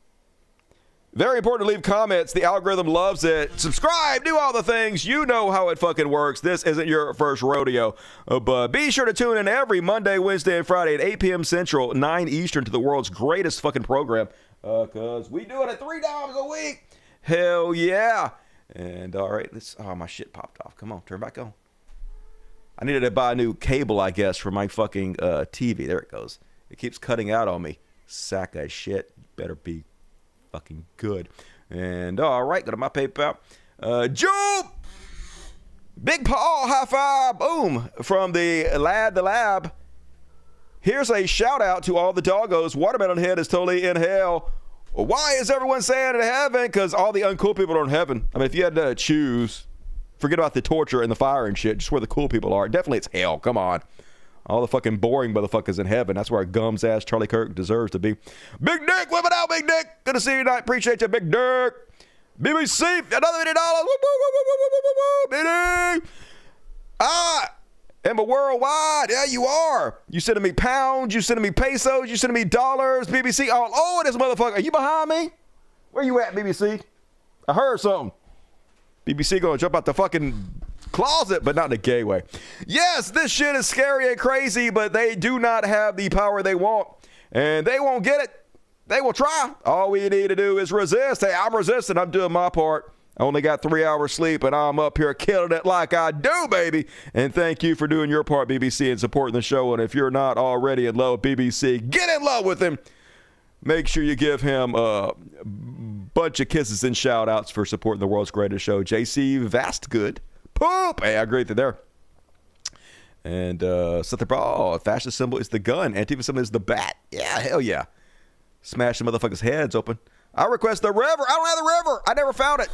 Very important to leave comments. The algorithm loves it. Subscribe. Do all the things. You know how it fucking works. This isn't your first rodeo. But be sure to tune in every Monday, Wednesday, and Friday at 8 p.m. Central, 9 Eastern to the world's greatest fucking program. Because we do it at $3 a week. Hell yeah. And all right, my shit popped off. Come on, turn back on. I needed to buy a new cable, I guess, for my fucking TV. There it goes. It keeps cutting out on me. Sack of shit. Better be fucking good. And all right, go to my PayPal. Joop! Big Paul, high five. Boom. From the lab. Here's a shout out to all the doggos. Watermelon Head is totally in hell. Why is everyone saying in heaven? Because all the uncool people are in heaven. I mean, if you had to choose... Forget about the torture and the fire and shit. Just where the cool people are. Definitely it's hell. Come on. All the fucking boring motherfuckers in heaven. That's where our gums ass Charlie Kirk deserves to be. Big Dick, whip it out, Big Dick. Good to see you tonight. Appreciate you, Big Dick. BBC, another $80. Woo, woo, woo, woo, woo, woo, woo, woo, I am a worldwide. Yeah, you are. You sending me pounds. You sending me pesos. You sending me dollars. BBC all over this motherfucker. Are you behind me? Where you at, BBC? I heard something. BBC gonna jump out the fucking closet, but not in a gay way. Yes, this shit is scary and crazy, but they do not have the power they want. And they won't get it. They will try. All we need to do is resist. Hey, I'm resisting. I'm doing my part. I only got 3 hours sleep, and I'm up here killing it like I do, baby. And thank you for doing your part, BBC, and supporting the show. And if you're not already in love with BBC, get in love with him. Make sure you give him a bunch of kisses and shout outs for supporting the world's greatest show. JC Vastgood. Poop. Hey, I agree with you there. And Seth Ball, fascist symbol is the gun. Antifa symbol is the bat. Yeah, hell yeah. Smash the motherfuckers' heads open. I request the river. I don't have the river. I never found it.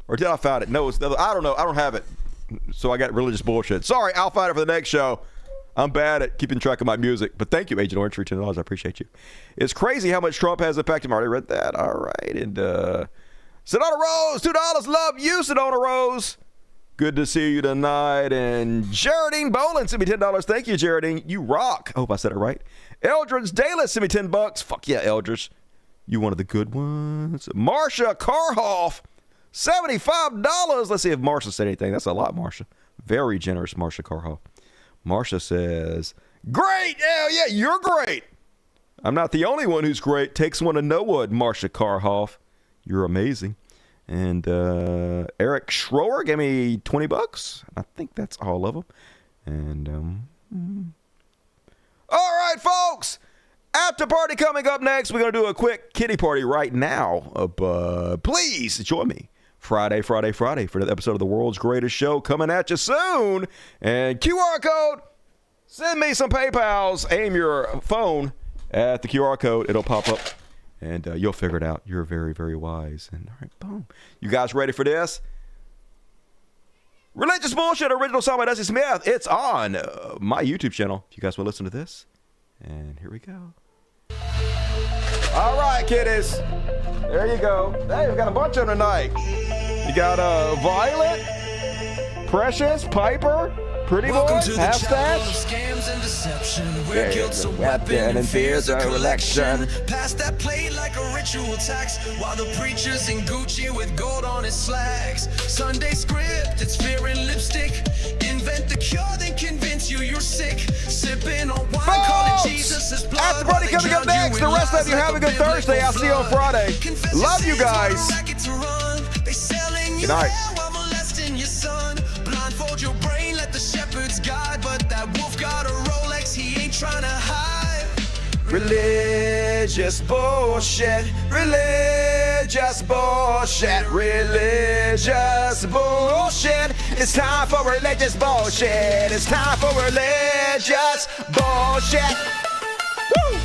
Or did I found it? No, it's the other. I don't know. I don't have it. So I got religious bullshit. Sorry, I'll find it for the next show. I'm bad at keeping track of my music, but thank you, Agent Orange, for $10. I appreciate you. It's crazy how much Trump has impacted me. I already read that. All right. And Sedona Rose, $2. Love you, Sedona Rose. Good to see you tonight. And Jaredine Bolin sent me $10. Thank you, Jaredine. You rock. I hope I said it right. Eldridge Dalis sent me $10. Fuck yeah, Eldridge. You one of the good ones. Marsha Karhoff, $75. Let's see if Marsha said anything. That's a lot, Marsha. Very generous, Marsha Karhoff. Marsha says, great! Hell yeah, you're great! I'm not the only one who's great. Takes one to know one, Marsha Karhoff. You're amazing. And Eric Schroer gave me $20. I think that's all of them. And, all right, folks! After party coming up next. We're going to do a quick kitty party right now. But please join me. Friday for another episode of the world's greatest show coming at you soon. And QR code, send me some PayPals. Aim your phone at the QR code. It'll pop up and you'll figure it out. You're very, very wise. And all right, boom. You guys ready for this? Religious Bullshit, original song by Dusty Smith. It's on my YouTube channel. If you guys want to listen to this. And here we go. All right, kiddies. There you go. Hey, we've got a bunch of them tonight. You got Violet, Precious, Piper, Pretty Boy, Half Stash. Scams and deception, where guilt's a weapon and fear's a collection. Pass that plate like a ritual tax, while the preacher's in Gucci with gold on his slacks. Sunday script, it's fear and lipstick. Invent the cure, then convince you you're sick. Sipping on wine. the rest of you have a good Thursday. I'll see you on Friday. Love you guys. Good night. Blindfold your brain, let the shepherds guide. But that wolf got a Rolex, he ain't trying to hide. Religious bullshit. Religious bullshit. Religious bullshit. It's time for religious bullshit. It's time for religious bullshit. Woo!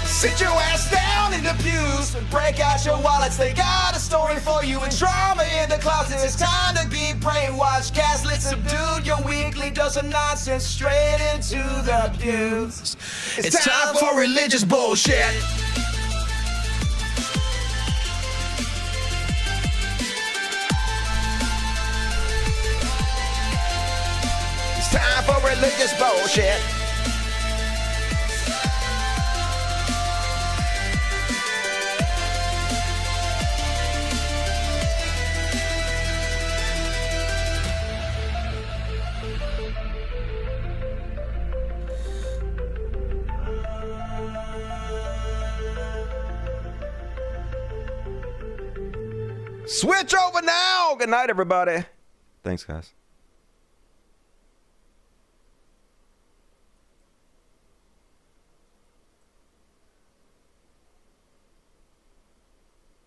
Sit your ass down in the pews and break out your wallets. They got a story for you and drama in the closet. It's time to be brainwashed, gaslit, subdued. Your weekly dose of nonsense straight into the pews. It's time for religious bullshit. It's time for religious bullshit. Switch over now. Good night, everybody. Thanks, guys.